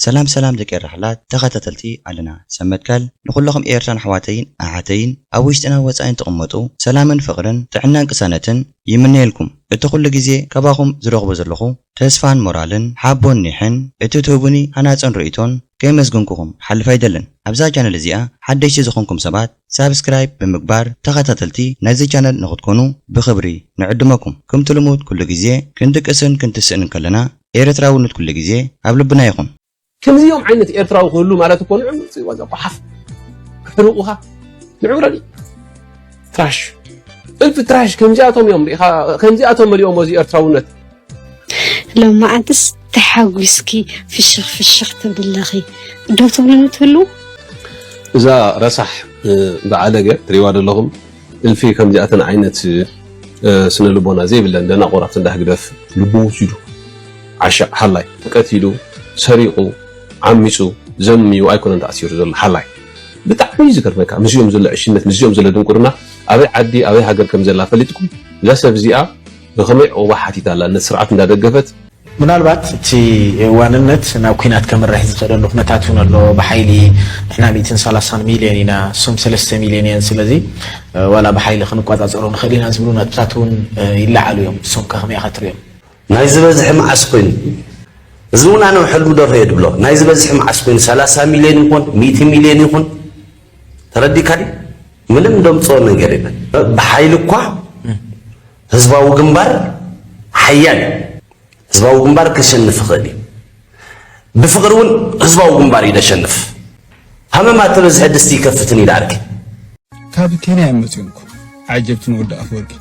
سلام دقير رحلات تخاتلتي علنا سمتكال نقولكم إيرتران حواتين أعاتين أويشتنا وصاين تقمطو سلاما فقرن تعنا قسانة يمنيلكم اتقول لجزي كباهم زرغب زرلخو تسفان مورالن حابون نحن اتتوبني هناتن رئيتون كيمز جنكم حل فايدلن أبزا جانل زيا حدش زخونكم سبات سابسكرايب بمقبار تخاتلتي نازي جانل نغتكونو بخبري نعدمكم كم تلمود كل جزي كنتك اسن كنت سن كلنا إيرتراونت كل جزي قبل يخون كم زي يوم عينت إيرترا وكله مالته كون عمل وذا بحف حروقها نعورني تراش ألف تراش كم جاءتهم يوم كم جاءتهم اليوم وزي إيرتراونت لما أنتس تحاوسكي في الشخ تبلغي دوتهم لنا تقولوا إذا رصح بعلاقة تريوان لهم الفي كم جاءتنا عينت سنة لبونا زي بالله قرأت ده قدف لبو سيدو عشاء حلاي كتيلو سريقو عميسو زميو أيكون عند أسير زل حلاي بتعمي ذكر مكان مزيوم زل عشرين مزيوم زل دنكرنا أبي عدي أبي حاجة كم زل فليتكم لا سبزيئة بخميع وواحد يتعلى أن السرعات من دقفت منالبات تي واننت ناوكينات كم راح يزقدر نقنتاتون اللو بحيلي احنا 230 مليونينا سوم 3 مليونين سلازي ولا بحيلي خنقوا تصرون خلينا نزبلونا تاتون يلعلوا يوم سوم كخمية خاطر يوم نايز بزح معسكين زون أنا وحلم دور يدبلو نايز بزح معسكين 3 مليون يكون 100 مليون يكون تردي كاري منم دوم صور نجرب بحيلي كوا هزباو جنبار حيان هزباو جنبار كشنف خدي بفقرون هزباو جنبار إذا شنف هم ما تبز هدستي كفتني دارك كابي كيني عمتونكم عجبتني ود أفورك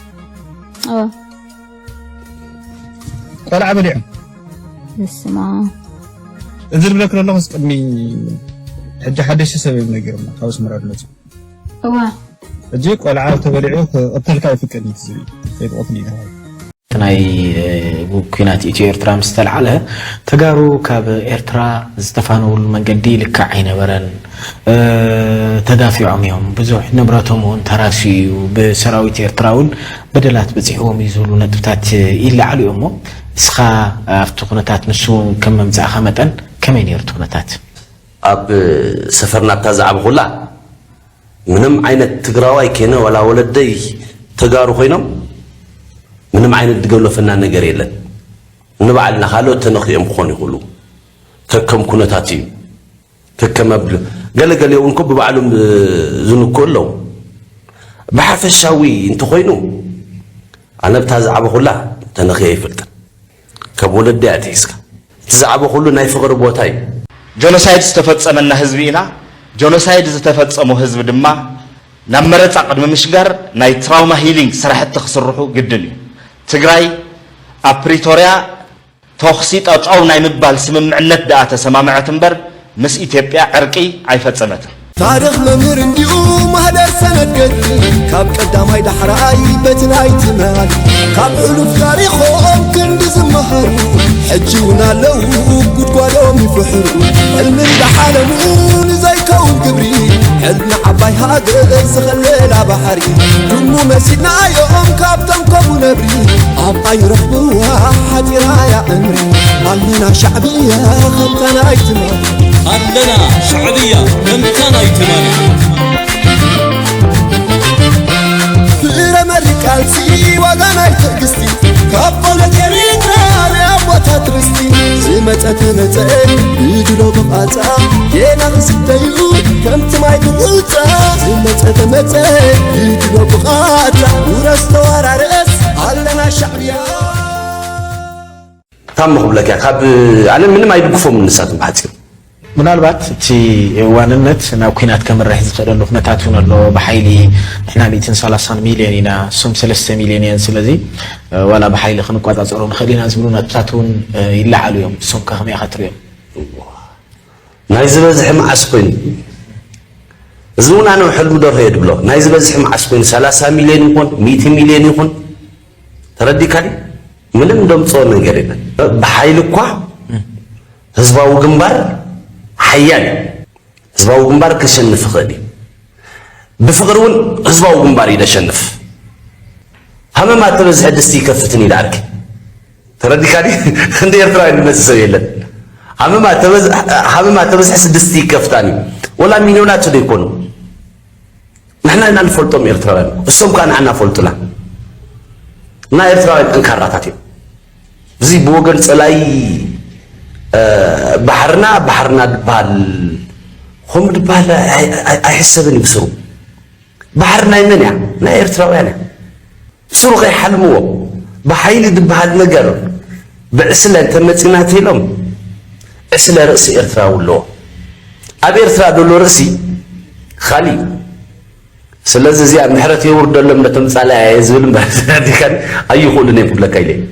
قال عملي اسمع انزل بلك الله مسقمي حج حدش سبب نجرنا خلاص مراد لازم اجيك ولا عارف تبلعوه قتلك على فكره تزي كيف قطني تناي بوكينات إيرترا مستلعله تجارو كاب إيرترا استفانوا المنجدي لك عين برن تدافعهم يوم بزوح نبرتهم وانتراسي وبسراوي إيرتراون بدلات بزحهم يزولوا نتبتات إلا على يومه إسخا أفتقنتات نسون كم ممزع خامة كمين يرتقنتات أب سفرنا بتزعب غلا منم عين التجراوي كنا ولا ولدي تجارو خينهم منم عين الدجولة فنان نجريلا نبعلنا خالو تنخيم خوني خلو تكم كنتاتي تكم أبل قال يونكم ببعلم زنو كله بحرف الشاوي انتو خينو أنا بتزعب غلا تنخيه فلتر كبولد دياتيسك تزعبوا كله نايف غربوتاي جونوسايد استفتصمنا حزبينا جونوسايد استفتصمو حزب دما نمرت قدم مشغار ناي تراوما هيلينج سرحت تخسرحو قدني تግራይ ابريتوريا توخسي طاو ناي مبال سممعنت دا تسمامعت انبر مس ኢትዮጵያ عرقي አይፈጸመት تاريخ ممر انديو مهدر سند قد كاب قداماي دحراي بتناي تمال كاب علوف تاريخهم كند زمهرو حجونا لو قدقالهم يفحرو علم بحالمون زي كون قبري علم عباي هاجر سخليل بحري دمو مسيدنا يوم كاب تنكب نبري عباي رحبوا حتيرا يا عمري علمنا شعبية خلقنا ايتمال عندنا شعبية ممتنة يتمنى فير أمريكانسي وغانا يتقستي كابولة يرينا ريابوة ترستي زمت أتمتع يجلو بقاتا ينا غسديو كمت ماي بقوتا زمت أتمتع يجلو بقاتا ورستو عرارس علنا شعبية تامخ بلك يا خاب أنا من ما يبقفو من نسات محاتي منالبات تي واننت ناوكينات كم راح يزقدر نقنتاتون اللو بحيلي احنا 230 مليونينا سوم 3 مليونين سلازي ولا بحيلي خنقوا تصرون خلينا نزبلونا تاتون يلعلوا يوم سوم كخمية خاطر يوم نايز بزح معسكين زون أنا وحلم دور يدبلو نايز بزح معسكين 3 مليون يكون 100 مليون يكون تردي كاري منم دوم صور نجرب بحيلي كوا هزباو جنبار حيان هزباو جنبار كشنف خدي بفقرون هزباو جنبار إذا شنف هم ما تبز هدستي كفتني دارك تردي كاري خندي يرتراي المسسو يلا حمما تبزح سدستي كفتاني ولا مليونات اللي يكونوا نحن نفولتهم إرتراويين السوم كان عنا فولتنا نا إرتراويين انكراتاتي زي بوغن سلاي بحرنا دبال هم دبال أحسبني بسرو بحرنا يمنع نا إرتراويين بسرو غي حلموه بحيلي دبال نجر بعسل أنت متناتي لهم عسل رأسي إرتراو له أبي إرتراو دولو رأسي خالي سلازي زي محرتي ورد لما تمثال عايزون دي كان أي خلني يقول لك إليه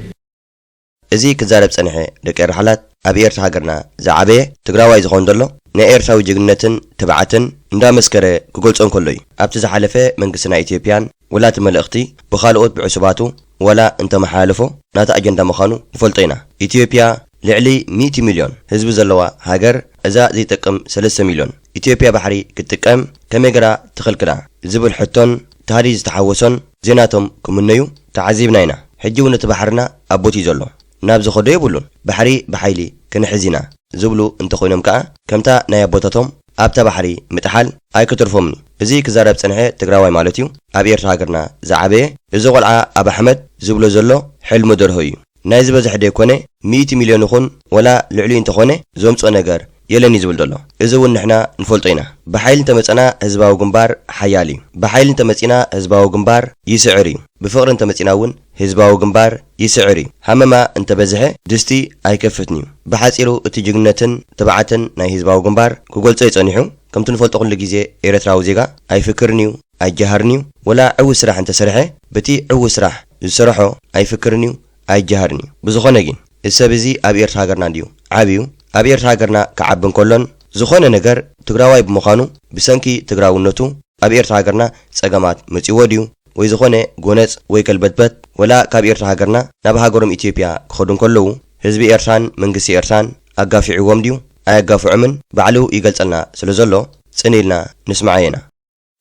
إزي كزارب سنحة دكير حالات أبي إرتها قرنا زعبه تقراوا يزخون دلو نإرتها وجنتن تبعتن ندا مسكرة كقولتون كلي أبتز حلفة من قسنا إثيوبيان ولا تمل أختي بخالقوت بعصباته ولا أنت محالفه ناتا أجندا مخانو فلطينا إثيوبيا لعلي 100 مليون حزب زلوا هاجر إذا زي تقم 3 مليون إثيوبيا بحري كتقم كمجرا تخلكنا زبل حتون تهريز تحوسون زيناتهم كمنيو تعذيبناينا حجونا تبحرنا أبوتي زلو نابز خدي يقولون بحري بحيلي كنحزينا زبلو انت خوينم كا كمتا نايا بوتاتهم أبتا بحري متحل أي كترفومني إزي كزارب سنحة تقراوي مالتيو أبي إرتها زعبه إزو قلعا أبا حمد زبلو زلو حلم درهوي نايز بزح ديكونه 100 مليون خون ولا لعلي انت خونه زومصو نجار يلني زبل دلو إزو نحنا نفولطينا بحيل انت مصنا حزباو جنبار حيالي بحيل انت مصنا حزباو جنبار يسعري بفقر انت مصناون حزباو جنبار يسعري همما انت بزحه دستي ايكفتني بحصيرو اتجنتن تبعتن ناي حزباو جنبار كغلصو يصنيحو كم تنفولطو كل غيزه إيرتراو زيغا اي فكرنيو اي جهرنيو ولا عو سراح انت سرحه بتي عو سراح يسرحو اي فكرنيو أي جهرني بزخونة جين السبزي أبي إرتها قرنا ديو عابيو أبي إرتها قرنا كعبن كلن زخونة نجار تقراوي بمخانو بسنكي تقراو النتو أبي إرتها قرنا سجمات متيوديو ويزخونة جونت ويكلبت ولا كأبي إرتها قرنا نبها قرم إثيوبيا خدون كلو حزب إرتان منقسي إرتان أقافي عوام ديو أقافي عمن بعلو يقلتنا سلزلو سنيلنا نسمعينا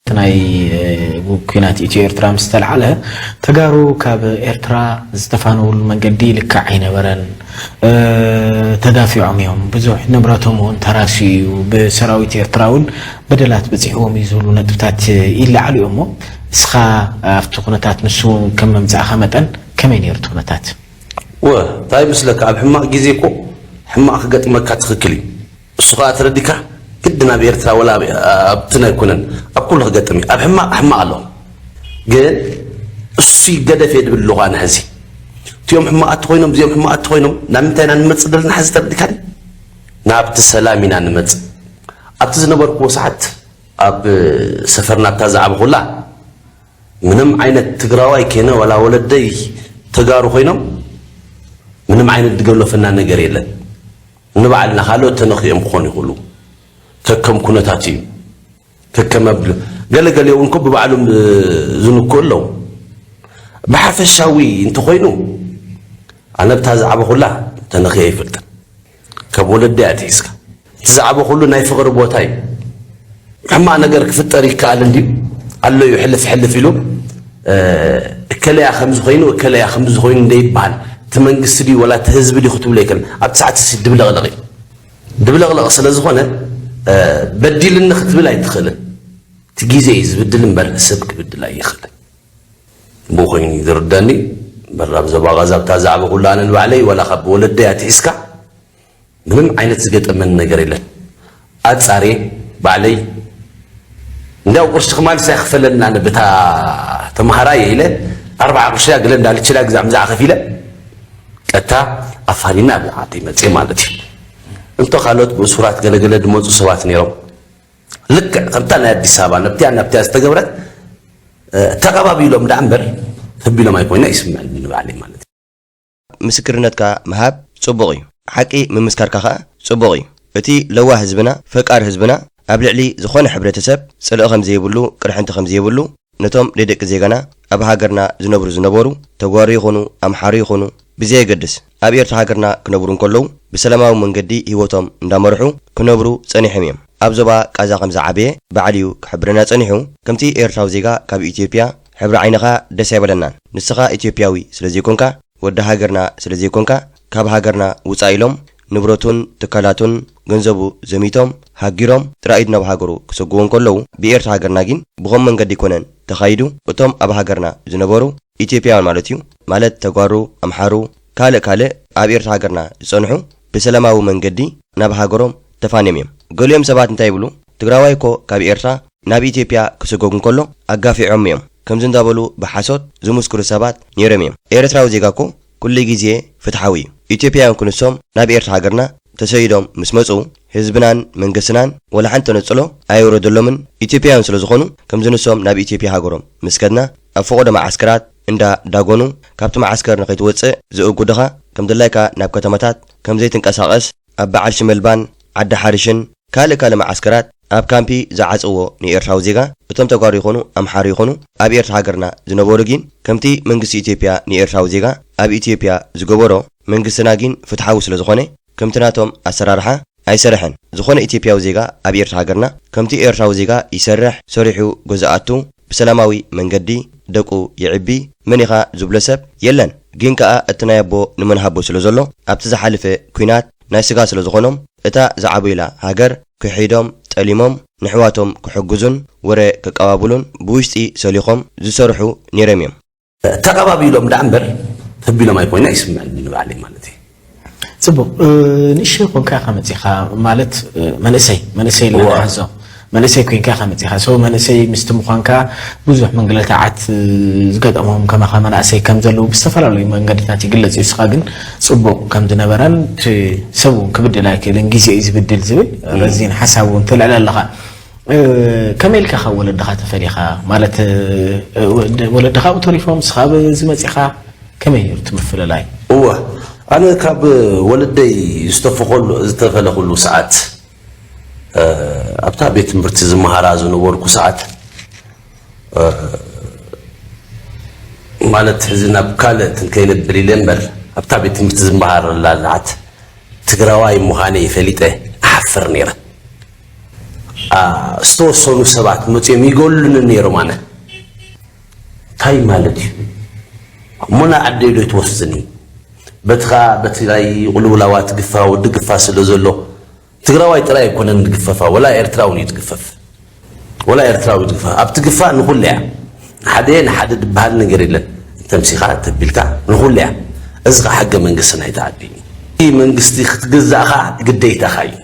تناي وكينات إثيو إرترا مستلعلها تجارو كاب إرترا استفانو المنجدي لكعين برن تدافع عميهم بزوح نبراتهم تراسي وبسراويت إرتراون بدلات بزحوهم يزولون نتبتات إلا عليهم اسخا افتقنتات نسون كم مزع خمتن كمين يرتقنتات طيب مسلك عب حماق جيزيكو حماق قد مكة تخكلي السخاء ترديكا كدنا بإرترا ولا أبتنا يكونن أقول لك قدامي أحمى الله قال السي قد في باللغة أنا هزي تيوم حمى أتخوينهم زيوم حمى أتخوينهم نامتين أنا متصدر نحس تردكاني نابت السلامين أنا مت أبتزنبر وسعت أب سفرنا بتازع بقولا منهم عين تقراوي كنا ولا ولدي تقارو خوينهم منهم عين تقولوا فنان نجريلا نبعلنا خالو تنخي مخوني خلو كم كنتاتي كم أبل قال يوم كوب بعلم زنو كله بحرف الشاوي انت خوينو انا بتازعب خلا تنخي يفلت كبولد داتيسك تزعب خلو ناي فقر بوتاي اما نغرك في الطريق قال اندي الله يحلف له كلا يا خمس خوينو كلا يا خمس خوين دي بال تمنقسدي ولا تهزب لي خطب ليكن اب ساعه دبلغلغي دبلغلغ سلازخونه بديل النختب لا يدخل تجيزي بدل مبر سبك بدل لا يخل بوخين يردني برا بزبا غزاب تازع بقول انا الوعلي ولا خب ولد ياتيسكا من عينت زقط من نجر يله اتصاري بعلي نداو قرش خمال سيخفلنا انا بتا تمهراي يله 4 قرش قال اندال تشلا غزام زع خفيله قتا افارينا بعطي مصي مالتي انتو خالوت بصورات قلقله دموصو سبات نيرو لك قمتنا اديس ابا نبتي استغبرت تقبابي لهم دعنبر تبي لهم يكون يسمع من عليه مالتي مسكرنتك مهاب صبغي حقي من مسكرك صبغي اتي لوا حزبنا فقار حزبنا ابلعلي زخون حبرتسب صلق خمزي يبلو قرحنت خمزي يبلو نتوم لدق زيغنا اب هاجرنا زنبرو تغواري يخونو امحاري يخونو بزي قدس ابير هاجرنا كنبرون كلو بسلاماو منقدي هيوتهم اندامرحو كنبرو صنيحميم ابزبا قازا خمزه عبيه بعليو كحبرنا صنيحو كمتي ايرتراو زيغا كاب اثيوبيا حبر عينخا دس يبلنان نسخا اثيوبياوي سلازي كونكا ود هاجرنا سلازي كونكا كاب هاجرنا وصايلوم ንብረቱን ትካላቱን ገንዘቡ ዘሚቶም ሃጊሮም ጥራይድ ናብ ሃገሩ ክሰግዎን ከለዉ ብኤርትራ ሃገርና ግን ብኸም መንገዲ ይኮነን ተኻይዱ እቶም ኣብ ሃገርና ዝነበሩ ኢትዮጵያውያን ማለት እዩ ማለት ተጓሩ ኣምሓሩ ካልእ ኣብ ኤርትራ ሃገርና ዝጸንሑ ብሰላማዊ መንገዲ ናብ ሃገሮም ተፋንዮም እዮም ገሊኦም ሰባት እንታይ ይብሉ ትግራዋይ ኮ ካብ ኤርትራ ናብ ኢትዮጵያ ክሰገጉን ከሎ ኣጋፊዖም እዮም ከምዚ እንዳበሉ ብሓሶት ዝምስክሩ ሰባት ነይሮም እዮም ኤርትራዊ ዜጋ ኮ ኩሉ ግዜ ፍትሓዊ እዩ ኢትዮጵያውያን ክንሶም ናብ ኤርትራ ሃገርና ተሰይዶም ምስ መጹ ህዝብናን መንግስትናን ወላ ሓንቲ ተነጽሎ ኣይወረደሎምን ኢትዮጵያውያን ስለ ዝኾኑ ከምዚ ንሶም ናብ ኢትዮጵያ ሃገሮም ምስከድና ኣብ ፈቆዶ ማዓስከራት እንዳ ዳጎኑ ካብቲ ማዓስከር ንኸይትወፅእ ዝእጉድኻ ከም ድላይካ ናብ ከተማታት ከም ዘይትንቀሳቐስ ኣብ በዓል ሽመልባን ዓዲ ሓርሽን ካልእ ማዓስከራት ኣብ ካምፒ ዝዓጽዎ ንኤርትራዊ ዜጋ እቶም ተጓሩ ይኾኑ ኣምሓሩ ይኾኑ ኣብ ኤርትራ ሃገርና ዝነበሩ ግን ከምቲ መንግስቲ ኢትዮጵያ ንኤርትራዊ ዜጋ ኣብ ኢትዮጵያ ዝገበሮ መንግስትና ግን ፍትሓዊ ስለ ዝኾነ ከምቲ ናቶም ኣሰራርሓ ኣይሰርሕን ዝኾነ ኢትዮጵያዊ ዜጋ ኣብ ኤርትራ ሃገርና ከምቲ ኤርትራዊ ዜጋ ይሰርሕ ሰሪሑ ገዛኣቱ ብሰላማዊ መንገዲ ደቁ ይዕቢ መኒኻ ዝብሎ ሰብ የለን ግን ከኣ እቲ ናይ ኣቦ ንመንሃቦ ስለ ዘሎ ኣብቲ ዝሓልፈ ኩናት ናይ ስጋ ስለ ዝኾኖም እታ ዝዓበዩላ ሃገር ክሒዶም ጠሊሞም ንሕዋቶም ክሕግዙን ወረ ክቀባብሉን ብውሽጢ ሰሊኾም ዝሰርሑ ነይሮም እዮም ተቀባቢሎም ዳ እምበር ተቢሎም ኣይኮይና ይስምዐኒ ንባዕለይ ማለት እዩ ጽቡቕ ንእሽተይ ኮንካ ከመፂኻ ማለት መንእሰይ ልሓዞ መንእሰይ ኮንካ ከመፂኻ ሰው መንእሰይ ምስቲ ምዃንካ ብዙሕ መንገድታት ዝገጠሞም ከማኻ መናእሰይ ከም ዘለዉ ብዝተፈላለዩ መንገድታት ይግለጽ እዩ ስኻ ግን ጽቡቕ ከም ዝነበረን ሰብ ክብድል ኣይክእልን ግዜ እዩ ዝብድል ዝብል ረዚን ሓሳብ እውን ትልዕል ኣለኻ ከመይ ኢልካ ካብ ወለድኻ ተፈሊኻ ማለት ወለድኻ ተሪፎም ስኻ ዝመፂኻ ከመይ እዩ ትምፍለላይ እወ ኣነ ካብ ወለደይ ዝተፈለኹሉ ሰዓት ኣብታ ቤት ትምህርቲ ዝመሃራ ዝነበርኩ ሰዓት ማለት ሕዚ ናብ ካልእ ከይነብል ኢለ እምበር ኣብታ ቤት ትምህርቲ ዝመሃረላ ሰዓት ትግራዋይ ምዃነይ ፈሊጠ ኣሓፍር ነይረ ዝተወሰኑ ሰባት መፅኦም ይገሉኒ ነይሮም ኣነ እንታይ ማለት እዩ ሙና ዓደይ ዶ ትወስኒ በትኻ በትግራይ ቁልውላዋ ትግፋ ወዲ ግፋ ስለ ዘሎ ትግራዋይ ጥራይ ኣይኮነን ዝግፈፋ ወላ ኤርትራውን እዩ ትግፈፍ ወላ ኤርትራዊ ትግፋ ኣብ ትግፋ ንኹሉ እያ ንሓደ ድበሃል ነገር የለን ተምሲኻ ተቢልካ ንኹሉ እያ እዚ ኸ ሓገ መንግስቲ ናይቲ ዓዲ እዩ መንግስቲ ክትግዛእኻ ግዴታኻ እዩ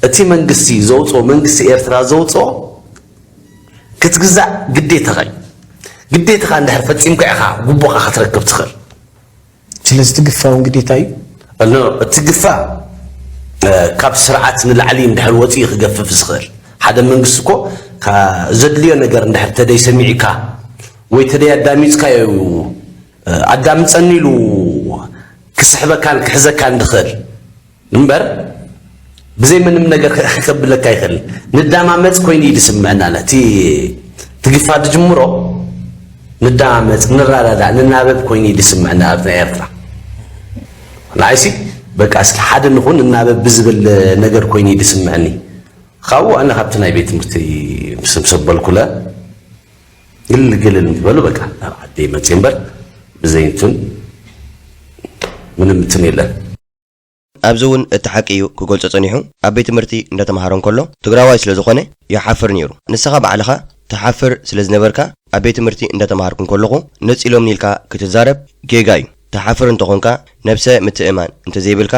እቲ መንግስቲ ዘውፅኦ መንግስቲ ኤርትራ ዘውፅኦ ክትግዛእ ግዴታኻ እዩ ግዴታኻ እንድሕር ፈፂምካ ኢኻ ጉቦኻ ክትረክብ ትኽእል ስለዚ ትግፋ እውን ግዴታ እዩ እቲ ግፋ ካብ ስርዓት ንላዕሊ እንድሕር ወፂኡ ክገፍፍ ዝኽእል ሓደ መንግስቲ እኮ ዘድልዮ ነገር እንድሕር ተደይ ሰሚዕካ ወይ ተደይ ኣዳሚፅካዮ ኣዳምፀኒ ኢሉ ክስሕበካን ክሕዘካን ዝኽእል እምበር ብዘይ ምንም ነገር ክከብለካ ይኽእል ንዳማመፅ ኮይኑ እዩ ዝስምዐና እቲ ትግፋ ድጅምሮ ንዳማመፅ ንራዳዳእ ንናበብ ኮይኑ እዩ ዝስምዐና ኣብ ናይ ኤርትራ ንዓይሲ በቃ እስኪ ሓደ ንኹን እናበብ ብዝብል ነገር ኮይኑ እዩ ዝስምዐኒ ካብኡ ኣነ ካብቲ ናይ ቤት ትምህርቲ ምስ ሰበልኩለ ግልግልን ትበሉ በቃ ኣብ ዓደይ መፅእ እምበር ብዘይ እንትን ምንም እንትን የለን ኣብዚ እውን እቲ ሓቂ እዩ ክገልጾ ጸኒሑ ኣብ ቤት ትምህርቲ እንዳተምሃሮን ከሎ ትግራዋይ ስለ ዝኾነ ይሓፍር ነይሩ ንስኻ ባዕልኻ ተሓፍር ስለ ዝነበርካ ኣብ ቤት ትምህርቲ እንዳተምሃርኩን ከለኹ ነፂሎም ኒልካ ክትዛረብ ጌጋ እዩ ተሓፍር እንተኾንካ ነብሰ ምትእማን እንተዘይብልካ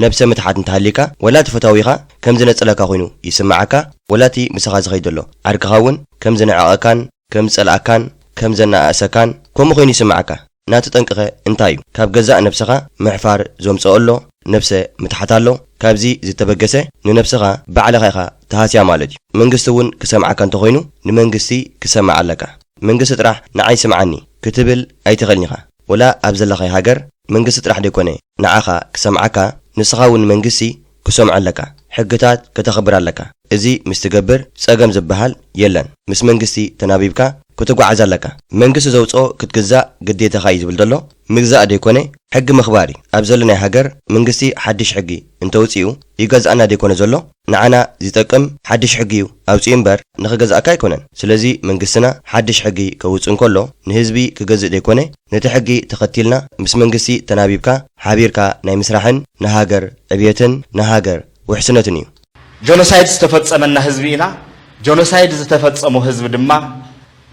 ነብሰ ምትሓት እንተሃሊካ ወላ ተፈታዊኻ ከም ዝነፀለካ ኮይኑ ይስምዓካ ወላቲ ምስኻ ዝኸይድ ዘሎ ዓድክኻ እውን ከም ዝነዓቐካን ከም ዝፀልኣካን ከም ዘናእሰካን ከምኡ ኮይኑ ይስምዓካ ናቲ ጠንቅኸ እንታይ እዩ ካብ ገዛእ ነብስኻ ምሕፋር ዘምፅኦ ኣሎ ነብሰ ምትሓት ኣሎ ካብዚ ዝተበገሰ ንነብስኻ ባዕልኻ ኢኻ ተሃስያ ማለት እዩ መንግስቲ እውን ክሰምዓካ እንተኾይኑ ንመንግስቲ ክሰምዕ ኣለካ መንግስቲ ጥራሕ ንዓይ ስምዓኒ ክትብል ኣይትኽእልኒ ኢኻ ወላ ኣብ ዘለኻይ ሃገር መንግስቲ ጥራሕ ደይኮነ ንዓኻ ክሰምዓካ ንስኻ እውን መንግስቲ ክሰምዖ ኣለካ ሕግታት ከተኽብር ኣለካ እዚ ምስ ትገብር ጸገም ዝበሃል የለን ምስ መንግስቲ ተናቢብካ ክትጓዓዝ ኣለካ መንግስቲ ዘውፅኦ ክትግዛእ ግዴታኻ እዩ ዝብል ዘሎ ምግዛእ ደይኮነ ሕጊ መኽባሪ ኣብ ዘለናይ ሃገር መንግስቲ ሓድሽ ሕጊ እንተውፅኡ ይገዛእና ደይኮነ ዘሎ ንዓና ዝጠቅም ሓድሽ ሕጊ እዩ ኣውፅኡ እምበር ንኽገዛእካ ኣይኮነን ስለዚ መንግስትና ሓድሽ ሕጊ ከውፅእ እንከሎ ንህዝቢ ክገዝእ ደይኮነ ነቲ ሕጊ ተኸቲልና ምስ መንግስቲ ተናቢብካ ሓቢርካ ናይ ምስራሕን ንሃገር ዕብየትን ንሃገር ውሕስነትን እዩ ጆኖሳይድ ዝተፈጸመና ህዝቢ ኢና ጆኖሳይድ ዝተፈጸሙ ህዝቢ ድማ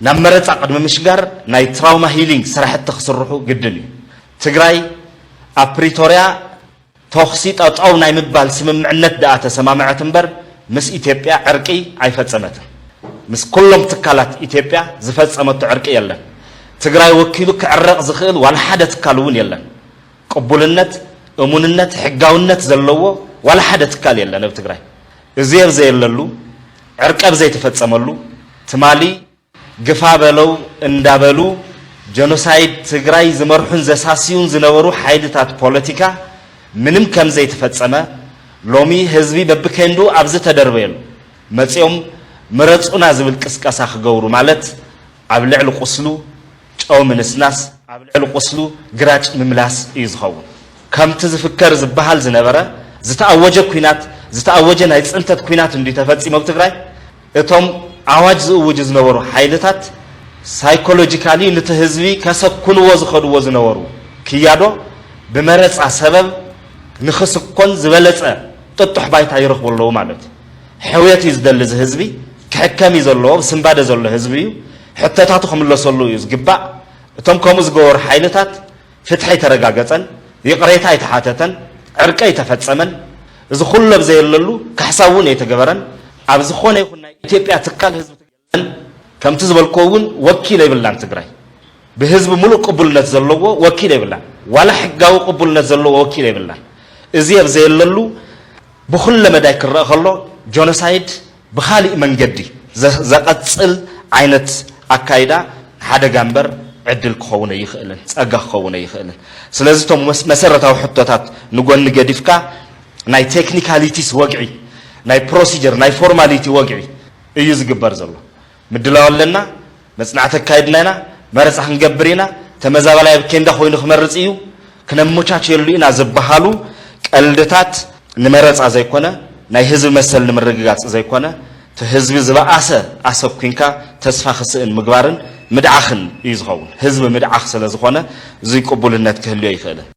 ናብ መረፃ ቅድሚ ምሽጋር ናይ ትራውማ ሂሊንግ ስራሕቲ ክስርሑ ግድን እዩ ትግራይ ኣብ ፕሪቶሪያ ተኽሲ ጠጠው ናይ ምባል ስምምዕነት ደኣ ተሰማምዐት እምበር ምስ ኢትዮጵያ ዕርቂ ኣይፈጸመትን ምስ ኩሎም ትካላት ኢትዮጵያ ዝፈጸመቶ ዕርቂ የለን ትግራይ ወኪሉ ክዕረቕ ዝኽእል ዋላ ሓደ ትካል እውን የለን ቅቡልነት እሙንነት ሕጋውነት ዘለዎ ዋላ ሓደ ትካል የለን ኣብ ትግራይ እዚ የብዘየለሉ ዕርቀ ብዘይተፈጸመሉ ትማሊ ግፋ በለው እንዳበሉ ጀኖሳይድ ትግራይ ዝመርሑን ዘሳሲዩን ዝነበሩ ሓይልታት ፖለቲካ ምንም ከም ዘይተፈጸመ ሎሚ ህዝቢ በብከንዱ ኣብዚ ተደርበየሉ መጽኦም ምረጹና ዝብል ቅስቀሳ ክገብሩ ማለት ኣብ ልዕሊ ቁስሉ ጨው ምንስናስ ኣብ ልዕሊ ቁስሉ ግራጭ ምምላስ እዩ ዝኸውን ከምቲ ዝፍከር ዝበሃል ዝነበረ ዝተኣወጀ ኩናት ዝተኣወጀ ናይ ጽንተት ኩናት እንዲ ተፈጺሞ ትግራይ እቶም ኣዋጅ ዝእውጅ ዝነበሩ ሓይልታት ሳይኮሎጂካሊ ነቲ ህዝቢ ከሰኩንዎ ዝኸድዎ ዝነበሩ ክያዶ ብመረፃ ሰበብ ንኽስኮን ዝበለፀ ጥጡሕ ባይታ ይረኽቡ ኣለዉ ማለት እዩ ሕውየት እዩ ዝደሊ እዚ ህዝቢ ክሕከም እዩ ዘለዎ ስምባደ ዘሎ ህዝቢ እዩ ሕተታቱ ክምለሰሉ እዩ ዝግባእ እቶም ከምኡ ዝገበሩ ሓይልታት ፍትሒ ተረጋገፀን ይቕሬታ ኣይተሓተተን ዕርቀ ኣይተፈፀመን እዚ ኩሉ ብዘየለሉ ካሕሳብ እውን ኣይተገበረን ኣብ ዝኾነ ይኹን ናይ ኢትዮጵያ ትካል ህዝቢ ትግለን ከምቲ ዝበልኮ እውን ወኪል ይብላን ትግራይ ብህዝቢ ሙሉእ ቅቡልነት ዘለዎ ወኪል ይብላን ዋላ ሕጋዊ ቅቡልነት ዘለዎ ወኪል ይብላን እዚ ብዘየለሉ ብኩሉ መዳይ ክረአ ከሎ ጆኖሳይድ ብኻሊእ መንገዲ ዘቐፅል ዓይነት ኣካይዳ ሓደጋ እምበር ዕድል ክኸውን ይኽእልን ፀጋ ክኸውን ይኽእልን ስለዚ እቶም መሰረታዊ ሕቶታት ንጎኒ ገዲፍካ ናይ ቴክኒካሊቲስ ወግዒ ናይ ፕሮሲጀር ናይ ፎርማሊቲ ወግዒ እዩ ዝግበር ዘሎ ምድላው ኣለና መጽናዕቲ ኣካይድና ኢና መረፃ ክንገብር ኢና ተመዛበላይ ብኬንዳ ኮይኑ ክመርፅ እዩ ክነመቻቸሉ ኢና ዝበሃሉ ቀልድታት ንመረፃ ዘይኮነ ናይ ህዝቢ መሰል ንምርግጋጽ ዘይኮነ ህዝቢ ዝበኣሰ ኣሰኩንካ ተስፋ ክስእን ምግባርን ምድዓኽን እዩ ዝኸውን ህዝቢ ምድዓኽ ስለ ዝኾነ እዚ ቅቡልነት ክህልዮ ይኽእልን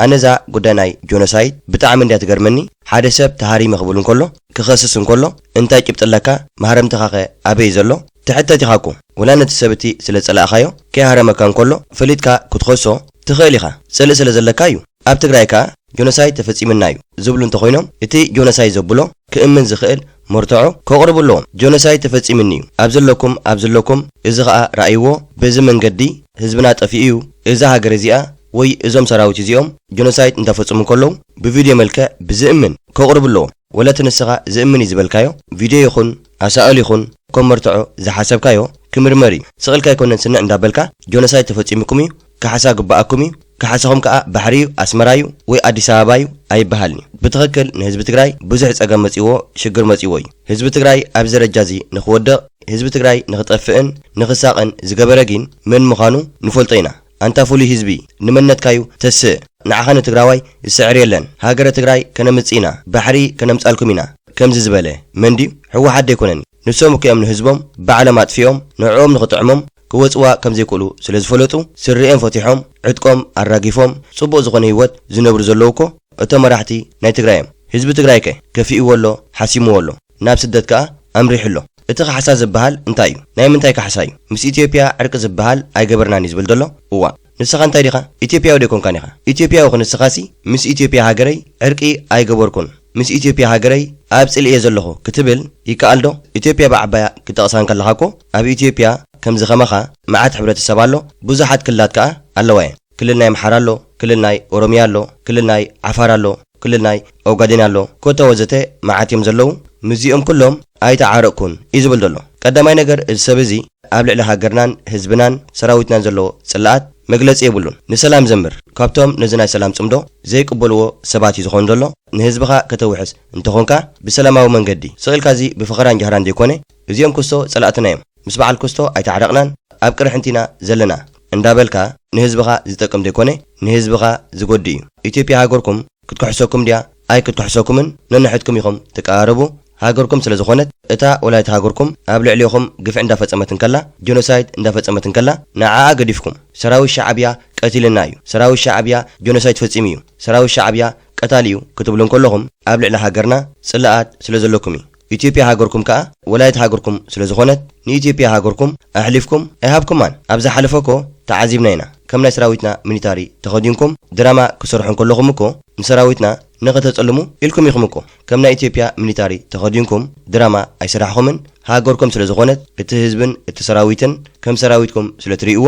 ኣነዛ ጉዳይ ናይ ጆኖሳይድ ብጣዕሚ እንድያ ትገርመኒ ሓደ ሰብ ተሃሪመ ክብል እንከሎ ክኸስስ እንከሎ እንታይ ጭብጥለካ ማህረምትኻ ኸ ኣበይ ዘሎ ትሕተት ኢኻ እኮ ወላ ነቲ ሰብ እቲ ስለ ፀላእኻዮ ከይሃረመካ እንከሎ ፈሊጥካ ክትኸሶ ትኽእል ኢኻ ፅልእ ስለ ዘለካ እዩ ኣብ ትግራይ ከዓ ጆኖሳይድ ተፈፂምና እዩ ዝብሉ እንተኾይኖም እቲ ጆኖሳይድ ዘብሎ ክእምን ዝኽእል መርትዖ ከቕርብሎም ጆኖሳይድ ተፈፂምኒ እዩ ኣብ ዘለኩም እዚ ከዓ ራእይዎ በዚ መንገዲ ህዝብና ጠፊኡ እዩ እዛ ሃገር እዚኣ ወይ እዞም ሰራዊት እዚኦም ጆኖሳይድ እንተፈጽሙ ከለዉ ብቪድዮ መልክዕ ብዝእምን ከቕርብሎም ወለቲ ንስኻ ዝእምን እዩ ዝበልካዮ ቪድዮ ይኹን ኣሳእል ይኹን ከም መርትዖ ዝሓሰብካዮ ክምርመር እዩ ስቕልካ ይኮነን ስንዕ እንዳበልካ ጆኖሳይድ ተፈፂምኩም እዩ ካሓሳ ግባኣኩም እዩ ካሓሳኹም ከዓ ባሕሪ እዩ ኣስመራ እዩ ወይ ኣዲስ ኣበባ እዩ ኣይበሃልኒ ብትኽክል ንህዝቢ ትግራይ ብዙሕ ፀገም መፂዎ ሽግር መፂዎ እዩ ህዝቢ ትግራይ ኣብ ደረጃ እዚ ንኽወድቕ ህዝቢ ትግራይ ንኽጠፍእን ንኽሳቕን ዝገበረ ግን ምን ምዃኑ ንፈልጦ ኢና ኣንታ ፍሉይ ህዝቢ ንመነትካዩ ተስእ ንዓኸነ ትግራዋይ ዝስዕር የለን ሃገረ ትግራይ ከነምፂና ባሕሪ ከነምፃልኩም ኢና ከምዚ ዝበለ መንዲ ሕወሓት ኣይኮነን ንሶም እኮም ንህዝቦም ባዕሎም ኣጥፊኦም ንዕኦም ንኽጥዕሞም ክወፅዋ ከም ዘይክእሉ ስለ ዝፈለጡ ስርኤን ፈቲሖም ዕጥቆም ኣራጊፎም ጽቡቕ ዝኾነ ህይወት ዝነብሩ ዘለዉ እኮ እቶም መራሕቲ ናይ ትግራይ እዮም ህዝቢ ትግራይ ከ ከፊእዎ ኣሎ ሓሲምዎ ኣሎ ናብ ስደት ከዓ ኣምሪሕሎ እቲ ካሕሳ ዝበሃል እንታይ እዩ ናይ ምንታይ ካሕሳ እዩ ምስ ኢትዮጵያ ዕርቂ ዝበሃል ኣይገበርናን እዩ ዝብል ዘሎ እዋ ንስኻ እንታይ ዲኻ ኢትዮጵያዊ ደይኮንካን ኢኻ ኢትዮጵያዊ ንስኻሲ ምስ ኢትዮጵያ ሃገረይ ዕርቂ ኣይገበርኩን ምስ ኢትዮጵያ ሃገረይ ኣብ ጽልእየ ዘለኹ ክትብል ይከኣል ዶ ኢትዮጵያ ብዓባያ ክጠቕሳን ከለኻ እኮ ኣብ ኢትዮጵያ ከምዚ ኸመኻ መዓት ሕብረተሰብ ኣሎ ብዙሓት ክልላት ከዓ ኣለዋ እየን ክልል ናይ ኣምሓራ ኣሎ ክልል ናይ ኦሮሚያ ኣሎ ክልል ናይ ዓፋር ኣሎ ክልል ናይ ኦጋዴን ኣሎ ኮተ ወዘተ መዓት እዮም ዘለዉ ምዚኦም ኩሎም ኣይተዓረቕኩን እዩ ዝብል ዘሎ ቀዳማይ ነገር እዚ ሰብ እዚ ኣብ ልዕሊ ሃገርናን ህዝብናን ሰራዊትናን ዘለዎ ጽላኣት መግለጽ የብሉን ንሰላም ዘምር ካብቶም ነዝናይ ሰላም ጽምዶ ዘይቅበልዎ ሰባት ይዝኾን ዘሎ ንህዝብኻ ከተውሕስ እንተኾንካ ብሰላማዊ መንገዲ ስቕልካዚ ብፍቕራን ጀህራን ዘይኮነ እዚኦም ክስቶ ጸላእትና እዮም ምስ በዓል ክስቶ ኣይተዓረቕናን ኣብ ቅርሕንቲና ዘለና እንዳበልካ ንህዝብኻ ዝጠቅም ዘይኮነ ንህዝብኻ ዝጎዲ እዩ ኢትዮጵያ ሃገርኩም ክትኩሕሰኩም ድያ ኣይ ክትኩሕሰኩምን ነንሕትኩም ኢኹም ተቀራረቡ ሃገርኩም ስለ ዝኾነት እታ ወላይት ሃገርኩም ኣብ ልዕሊኹም ግፍዕ እንዳፈጸመትን ከላ ጆኖሳይድ እንዳፈጸመትን ከላ ንዓኣ ገዲፍኩም ሰራዊት ሻዕብያ ቀቲልና እዩ ሰራዊት ሻዕብያ ጆኖሳይድ ፈጺሙ እዩ ሰራዊት ሻዕብያ ቀታሊ እዩ ክትብሉን ከለኹም ኣብ ልዕሊ ሃገርና ጽላኣት ስለ ዘለኩም እዩ ኢትዮጵያ ሃገርኩም ከኣ ወላይት ሃገርኩም ስለ ዝኾነት ንኢትዮጵያ ሃገርኩም ኣሕሊፍኩም ኣይሃብኩማን ኣብ ዝሓለፈኮ ተዓዚብና ኢና ከም ናይ ሰራዊትና ሚሊታሪ ተኸዲንኩም ድራማ ክሰርሑን ከለኹም እኮ ንሰራዊትና ንኸተጸልሙ ኢልኩም ኢኹም እኮ ከም ናይ ኢትዮጵያ ሚሊታሪ ተኸዲንኩም ድራማ ኣይስራሕኹምን ሃገርኩም ስለ ዝኾነት እቲ ህዝብን እቲ ሰራዊትን ከም ሰራዊትኩም ስለ ትርእይዎ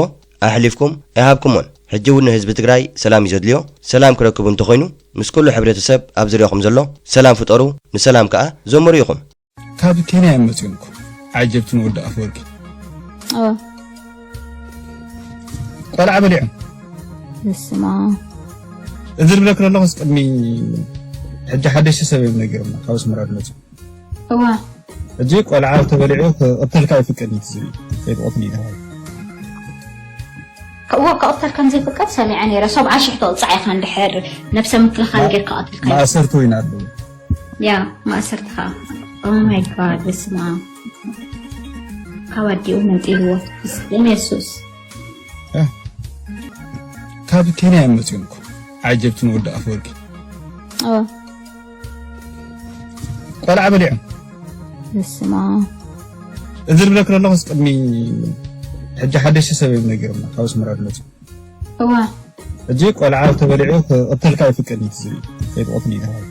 ኣሕሊፍኩም ኣይሃብኩሞን ሕጂ እውን ህዝቢ ትግራይ ሰላም ይዘድልዮ ሰላም ክረክቡ እንተኾይኑ ምስ ኩሉ ሕብረተሰብ ኣብ ዝርያኹም ዘሎ ሰላም ፍጠሩ ንሰላም ከኣ ዘመሩ ኢኹም ካብ ኬንያ መጽንኩም ዓጀብትን ወዲ ኣፈወርቂ ቆልዓ በሊዕም እስማ እዝር ብለክ ለለኹ ስቅድሚ ሕጂ ሓደሽ ሰብ እዮም ነገርና ካብ ስምራድ መጽ ሕጂ ቆልዓ ተበሊዑ ክቕተልካ ይፍቀድ ትዝብል ከይትቆትል እዩ ተባሂሉ كأطر كان زي فكرت سامي يعني رسوب عاشح توقع يا خان دحر نفسه مثل خالق كأطر ما أسرتوا ينادوا يا ما أسرتها oh my god اسمع كوادي ومن تيلو لم يسوس كاب كينيا يمسونكم عجبتني ود أفوركي قال عبليعم اسمع إذن بلك الله سقدمي ሕጂ ሓደሽ ሰብ እዮም ነገርና ካብ ስምራድ መጽ ሕጂ ቆልዓ ተበሊዑ ክቕተልካ ይፍቀድ ትዝብል ከይትቆትል እዩ ተባሂሉ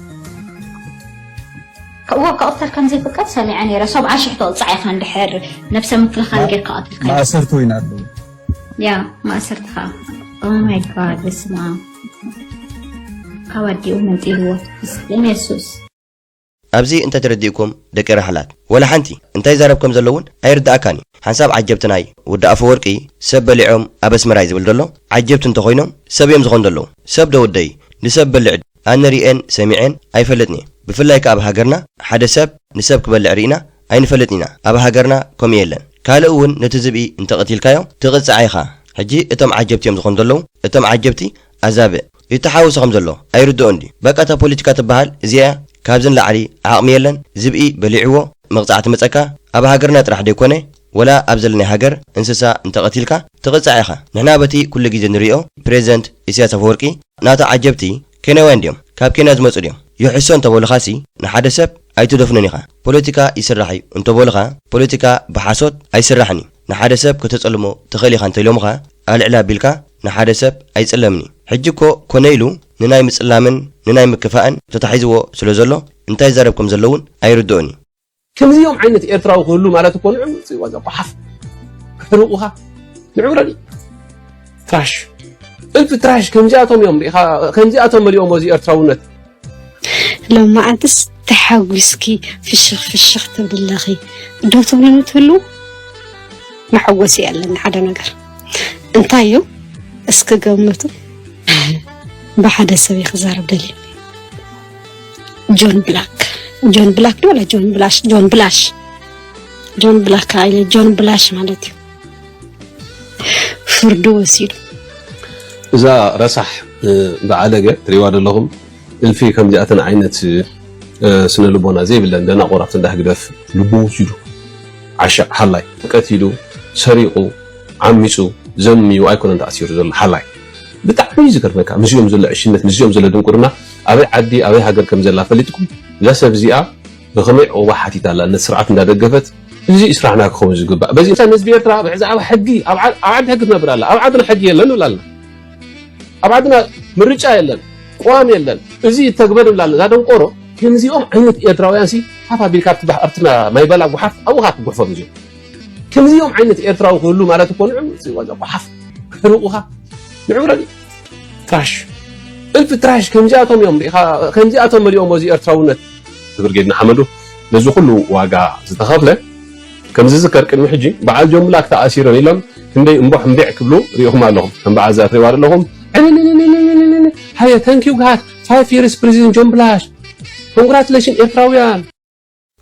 كأطر كان زي فكرت سامي يعني رسوب عاشح توقع يا خان دحر نفسه مثل خالق كأطر ما أسرتوا ينادوا يا ما أسرتها oh my god اسمع كوادي ومن تيلو لم يسوس ኣብዚ እንታይ ተረዲእኩም ደቂ ረሓላት ወላ ሓንቲ እንታይ ዛረብኩም ዘለውን ኣይርዳእካኒ ሓንሳብ ዓጀብትናይ ወዲ ኣፈወርቂ ሰብ በሊዖም ኣብ ኣስመራይ ዝብል ዘሎ ዓጀብት እንተኾይኖም ሰብ እዮም ዝኾን ዘለዉ ሰብ ደወደይ ንሰብ በልዕ ኣነ ሪአን ሰሚዐን ኣይፈለጥኒ ብፍላይ ከ ኣብ ሃገርና ሓደ ሰብ ንሰብ ክበልዕ ርኢና ኣይንፈለጥኒ ኢና ኣብ ሃገርና ከምኡ የለን ካልእ እውን ነቲ ዝብኢ እንተቐቲልካዮ ትቕፅዕ ኢኻ ሕጂ እቶም ዓጀብቲ እዮም ዝኾን ዘለዉ እቶም ዓጀብቲ ኣዛብእ ይተሓውሱ ከም ዘሎ ኣይርድኦ እንዲ በቃ እታ ፖለቲካ ትበሃል እዚኣ ካብዝን ላዕሊ ዓቕሚ የለን ዝብኢ በሊዕዎ መቕጻዕቲ መጸካ ኣብ ሃገርና ጥራሕ ደይኮነ ወላ ኣብ ዘለናይ ሃገር እንስሳ እንተቐቲልካ ትቕጻዕ ኢኻ ንሕና በቲ ኩሉ ግዜ ንሪኦ ፕሬዚደንት ኢሳያስ ኣፈወርቂ ናቶ ዓጀብቲ ኬንያውያን ድዮም ካብ ኬንያ ዝመፁ ድዮም ይሕሶ እንተበሉኻሲ ንሓደ ሰብ ኣይትደፍኑን ኢኻ ፖለቲካ ይስራሕ እዩ እንተበሉኻ ፖለቲካ ብሓሶት ኣይስራሕን እዩ ንሓደ ሰብ ከተጸልሞ ትኽእል ኢኻ እንተኢሎምኻ ኣልዕላ ኣቢልካ ንሓደ ሰብ ኣይጸለምኒ ሕጂ እኮ ኮነ ኢሉ ንናይ ምጽላምን ንናይ ምክፋእን ተታሒዝዎ ስለ ዘሎ እንታይ ዛረብኩም ዘለውን ኣይርድኦኒ ከምዚኦም ዓይነት ኤርትራዊ ክህሉ ማለት እኮ ንዑ ጽዋዛ ቋሓፍ ክሕርቑኻ ንዑረኒ ትራሽ እልፍ ትራሽ ከምዚኣቶም እዮም ሪኢኻ ከምዚኣቶም መሊኦም ወዚ ኤርትራውነት لما أنتس تحاوسكي في الشخ تبلغي دو تبلغي تهلو محوسي ألنا حدا نقر انتايو اسكا قومتو بحدا سوي خزار بدلي جون بلاك ولا جون بلاك عائلة جون بلاش مالتي فردو وسيلو إذا رسح بعالقة ريواد اللهم الفي كم جاءتنا عينة سنة لبونا زي بالله عندنا قرابة ده قدف لبو سيدو عشاء حلاي كتيلو سريقو عميسو زمي وأيكون أنت أسير زل حلاي بتعمي ذكر مكا مزيوم زل عشرين مزيوم زل دون كورنا أبي عدي أبي هاجر كم زل فليتكم لا سبزيئة بغمي أو واحد يتعلق أن السرعة من هذا الجفت زي إسرعنا خمس جبا بس إنسان نسبي ترى بعز أو حقي أبعد حقنا برا لا أبعدنا حقي لنا ولا لا أبعدنا من رجال لنا قوام يلن ازي تكبر ولا لا دون قرو كنزيوم عينت ايرتراويان سي حفا بالكارت بحرتنا ما يبلغ بحرف او غات بحفظ زي كنزيوم عينت ايرتراو كله معناته كون سي وجا بحف كروها نعورني تراش الف تراش كنجاتهم يوم كنجاتهم اليوم وزي ايرتراونت تبرجينا حمدو لزو كله واقع زتخافله كم ذكر كلمه حجي بعد يوم لاك تاثير يلم كندي امبح مبيع كبلو ريهم لهم كم بعز ريوار لهم هيا ثانك يو جاد 5 years president جون بلاش congratulations إفراويان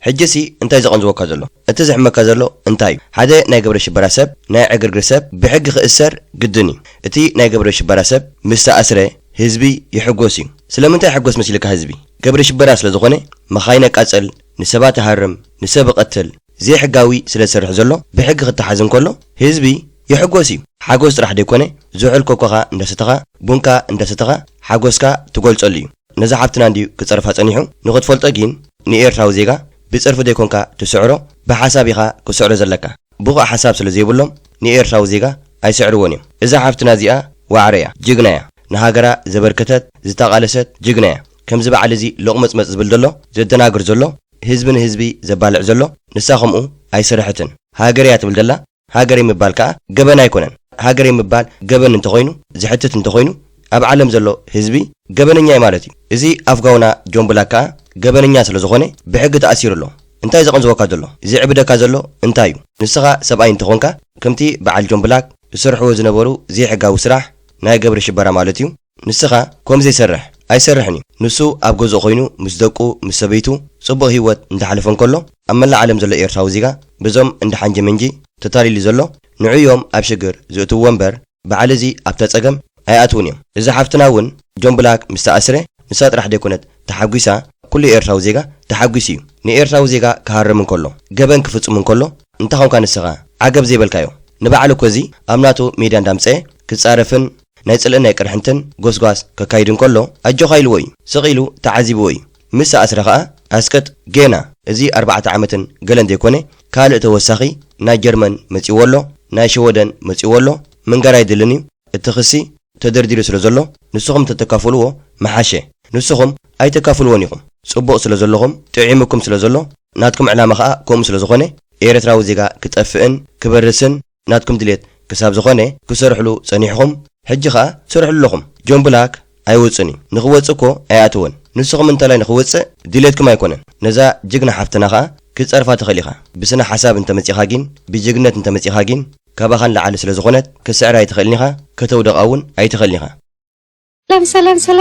حجسي انتي زقنزوكا زلو انت زحمكا زلو انتاي حدا ناي قبر الشبارة سب ناي عقرقر سب بحق خسر قدني اتي ناي قبر الشبارة سب مسا أسري هزبي يحقوسي سلامنتي حقوس مسيلك هزبي قبر الشبارة سلازغوني مخاينك أسأل نسبات هرم نسبق قتل زي حقاوي سلسرح زلو بحق خطحازن كله هزبي يحقوسي حقوس راح ديكوني زوعل كوكوغا اندستغا بونكا اندستغا حقوسكا تقول صليو نزا حبتنا نديو كتصرف هصنيحو نغد فولطاغين ني ايرتراو زيغا بصرف ديكونكا تسعرو بحسابيغا كسعرو زلكا بوغا حساب سلازيبلوم ني ايرتراو زيغا اي سعرونيو اذا حبتنا زيا واعريا جيغنايا نهاجرا زبركتت زتقالست جيغنايا كم زبا على زي لقمص مص زبل دلو زدناغر زلو حزبن حزبي زبالع زلو نساخمو اي سرحتن هاجريا تبل دلا هاجري مبال كا جبن ايكونن هاجري مبال جبن انت خوينو زحتت انت خوينو اب عالم زلو حزبي جبننيا مالتي ازي افغاونا جون بلاكا جبننيا سلازغوني بحق تاثيرلو انتاي زقنزوكا دلو زي عبدكا زلو انتايو نسخا سبعي انت خونكا كمتي بعل جون بلاك يسرحو زنبرو زي حقاو سراح ناي قبر الشبارة مالتيو نسخا كوم زي سرح اي سرحني نسو اب جوزو خوينو مسدقو مسبيتو صبو هيوت انت حلفن كله اما العالم زلو ايرتراو زيغا بزوم انت حنجي منجي تتالي لي زلو نعيوم اب شجر زوتو ومبر بعلزي اب تصقم اي اتونيوم اذا حفتنا ون جون بلاك مستأسره نسات راح ديكونت تحقيسا كل ايرتراو زيغا تحقيسيو ني ايرتراو زيغا كهرمن كله جبن كفصمن كله انت خون كان نسخا عقب زي بالكايو نبعلو كوزي امناتو ميدان دامصه كصارفن ناي صلنا يقرحنتن غوسغاس ككايدن كله اجو خايل وي سقيلو تعذيب وي مسا اسرخا اسكت جينا ازي 4 عامتن قلن ديكوني كالو توسخي نا جرمن مصيولو نا شودن مصيولو من غراي دلني اتخسي تدرديرو سلازلو نسخم تتكافلوو محاشه نسخم اي تكافلونيكم صبو سلازلهم تعيمكم سلازلو ناتكم علامه خا كوم سلازخوني ايرتراو زيغا كطفئن كبرسن ناتكم دليت كساب زخوني كسرحلو صنيحكم حجي خا سرحلو لكم جون بلاك ايوصني نخوصكو اياتون نسخم انت لا نخوص ديليتكم ايكونن نزا جغنا حفتنا خا كصرفا تخليخا بسنا حساب انت مصيخاغين بجغنت انت مصيخاغين كباخان لعل سلازخونت كسعر اي تخليخا كتودقاون اي تخليخا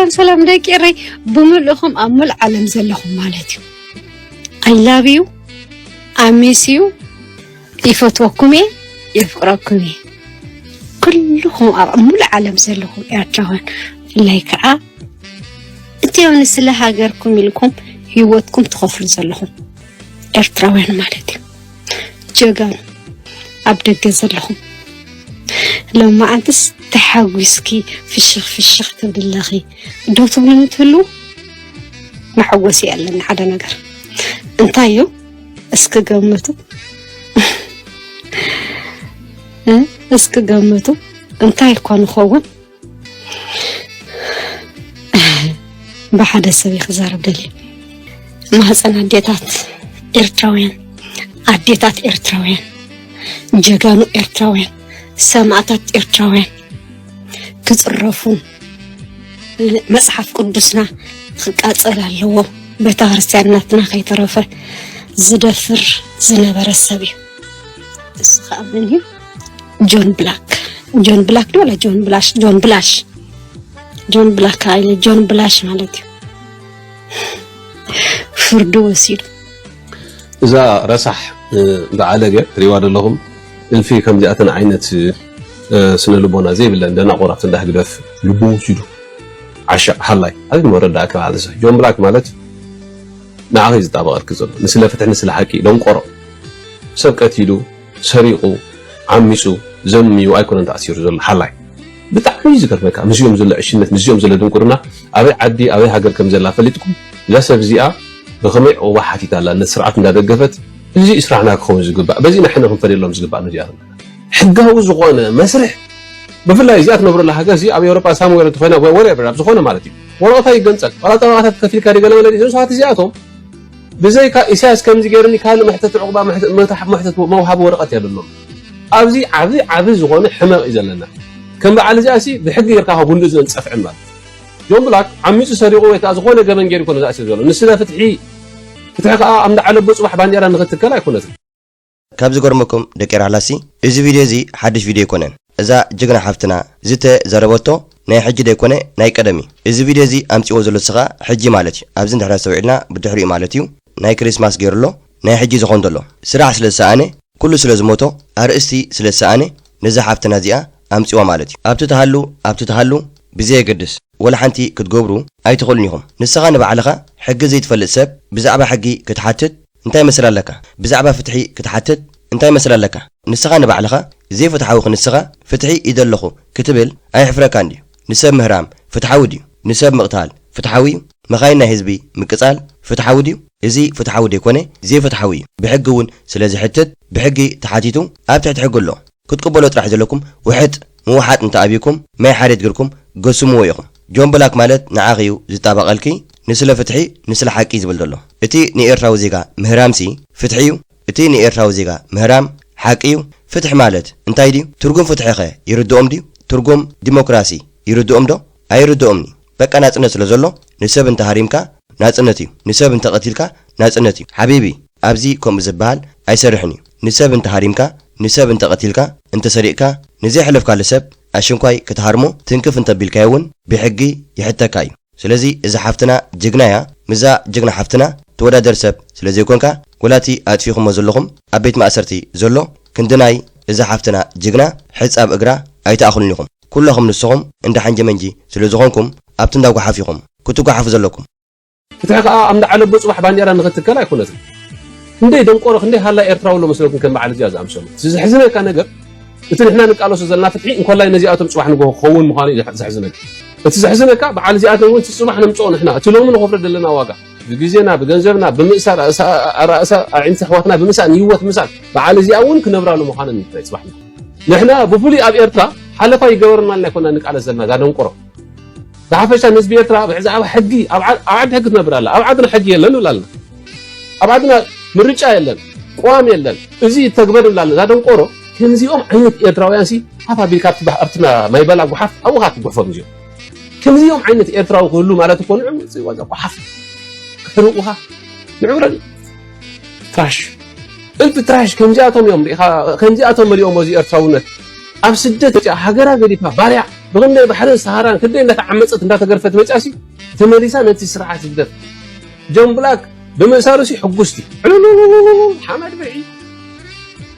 سلام دقيري بملخم امل عالم زلخم مالتي I love you I miss you يفتوكمي يفقركمي كلهم امل عالم زلخم ايرتراوان لايكا انتيون سلا هاجركم لكم هيوتكم تخفل زلخم ايرتراوان مالتي جغان عبدك زلخم لما انتس تحاوسكي في الشيخ تبدلخي دوتو من تلو محوسي لنا حدا نجر انتايو اسك قمتو اسك قمتو انتاي كون خوون بحدا سبي خزار بدلي ما حسن عديتات ارتراوين جغانو ارتراوين سمعتات ارتراوين كتصرفون مصحف قدسنا خقاصل الله بتارسياناتنا خيترفه زدفر زنبر السبي اسخابني جون بلاك ولا جون بلاك هاي جون بلاش مالتي فردو وسيد اذا رصح بعلقه ريواد لهم الفي كم جاءتنا عينه سنة لبونا زي بالله عندنا قرافة ده قدف لبون سيدو عشاء حلاي هذا مرة ده كم هذا جون بلاك مالت نعايز تابع الكذب مثل فتح مثل حكي لون قرا سبكت يدو سريقو عميسو زمي وأيكون أنت أسير زل حلاي بتعمل ذكر بك مزيوم زل عشرين مزيوم زل دون كورونا أبي عدي أبي هاجر كم زل فليتكم لا سبزيئة بخمي أو واحد يتعلى أن السرعة من هذا الجفت زي إسرعنا كخون زجبا بزينا إحنا هم فريق لهم زجبا نجيهم حقه زغونه مسرح بفلا يزيات نبر لها غزي ابي اوروبا سامويل تفنا ولا براب زغونه مالتي ورقه يغنصل ولا طاقات كفيل كاري قال ولا دي ساعات زياتهم بزي اساس كم زغيرني كان محتت عقبه محتت موهب ورقه يدلهم ابزي عبي زغونه حمق يزلنا كم بعد زاسي بحق يركاها بندز نصفع مال جون بلاك عميص سريقو ويتا زغونه جبن غير يكون زاسي زلو نسلا فتحي امد على بصبح بانديرا نختكل ايكونت كابز غرمكم دكير علاسي إذا فيديو زي حدش فيديو كونن إذا جغنا حفتنا زيت زربوتو ناي حجي ديكونه ناي قدمي إذا فيديو زي أمتي وزلو سغا حجي مالتي أبزن دحنا سويلنا بدحري مالتيو ناي كريسماس غيرلو ناي حجي زخوندلو سرع سلسانه كل سلزموتو أرئستي سلسانه نزا حفتنا زيا أمتي ومالتي أبتو تهلو بزي قدس ولا حنتي كتقبرو أي تقولنيهم نسغا نبعلغا حق زي تفلت سب بزعبا حقي كتحتت انتاي مسلا لك بزعبا فتحي كتحتت انتاي مسلا لك نسغا نبعلغا زي فتحاوخ نسغا فتحي يدلخو كتبل اي حفرك عندي نسب مهرام فتحاودي نسب مقتال فتحاوي مخاينا حزبي مقصال فتحاودي ازي فتحاودي كونه زي فتحاوي بحقون سلازي حتت بحقي تحاتيتو ابتع تحقلو كتقبلوا طرح زلكم وحد موحد انت ابيكم ما يحرد غيركم قسموا ويكم جون بلاك مالت نعاغيو زطابق الكي نسل فتحي نسل حقي زبل دلو اتي نيرتراو زيغا مهرامسي فتحيو اتي نيرتراو زيغا مهرام حقيو فتح مالت انتاي دي ترغم فتحيخه يردوم دي ترغم ديمقراسي يردوم دو ايردومني بقى ناصنت سلازلو نسب انت حريمكا ناصنتي نسب انت قتيلكا ناصنتي حبيبي ابزي كوم زبال ايسرحني نسب انت حريمكا نسب انت قتيلكا انت سريقكا نزي حلفكا لسب اشنكاي كتهارمو تنكف انت بالكايون بحقي يحتكاي سلازي اذا حفتنا جغنايا مزا جغنا حفتنا تودادر سب سلازي كونكا ولاتي اتفيكم زلكم ابيت ماسرتي زلو كندناي اذا حفتنا جغنا حصاب اغرا ايتاخلنيكم كلهم نسهم عند حنج منجي سلازكونكم ابتنداو حافيكم كنتو حافظ لكم فتحك امدا على بصبح بانديرا نختكل ايكونت እንዴ ደንቆሮ እንዴ ሃላ ኤርትራው ለመስለኩም ከመዓል ዚያዝ አምሰሉ ዝሕዝነካ ነገር እቲ ንሕና ንቃለሶ ዘለና ፍትሒ እንኳን ላይ ነዚኣቶም ጽባሕ ንጎ ኸውን ምዃኑ ዝሕዝነካ እቲ ዝሕዝነካ በዓል ዚኣቶም ወይ ጽባሕ ንምጽኦ ንሕና እቲ ሎሚ ንኸፍረ ዘለና ዋጋ ብግዜና ብገንዘብና ብምእሳር ራእሳ ዓይንተ ሕዋትና ብምሳን ይወት ምሳል በዓል ዚኣውን ክነብራሉ ምዃኑ ንፍላይ ጽባሕ ንሕና ብፍሉይ ኣብ ኤርትራ ሓለፋ ይገበርናልና ይኮና ንቃለ ዘለና ዛደንቆሮ ብሓፈሻ ንህዝቢ ኤርትራ ብዛዕባ ሕጊ ኣብ ዓዲ ሕጊ ትነብራላ ኣብ ዓድና ሕጊ የለን ውላልና ኣብ ዓድና ምርጫ የለን ቋም የለን እዚ ተግበር ብላለ ዛደንቆሮ ከምዚኦም ዓይነት ኤርትራውያን ሲ ሓፋ ቢልካት ባሕርትና ማይበላ ጉሓፍ ኣብኻት ጉሕፎም እዚኦም ከምዚኦም ዓይነት ኤርትራው ሁሉ ማለት እኮ ንዑ ወዛ ጉሓፍ ክሩኡኻ ንዑረን ትራሽ እልፍ ትራሽ ከምዚኣቶም እዮም ከምዚኣቶም መሊኦም ወዚ ኤርትራውነት ኣብ ስደት ሃገራ ገዲፋ ባርያ ብግነ ባሕሪ ሰሃራን ክደይ እንዳተዓመፀት እንዳተገርፈት መጫሲ ተመሊሳ ነቲ ስርዓት ስደት ጆን ብላክ بمسارسي حقوستي حمد بعي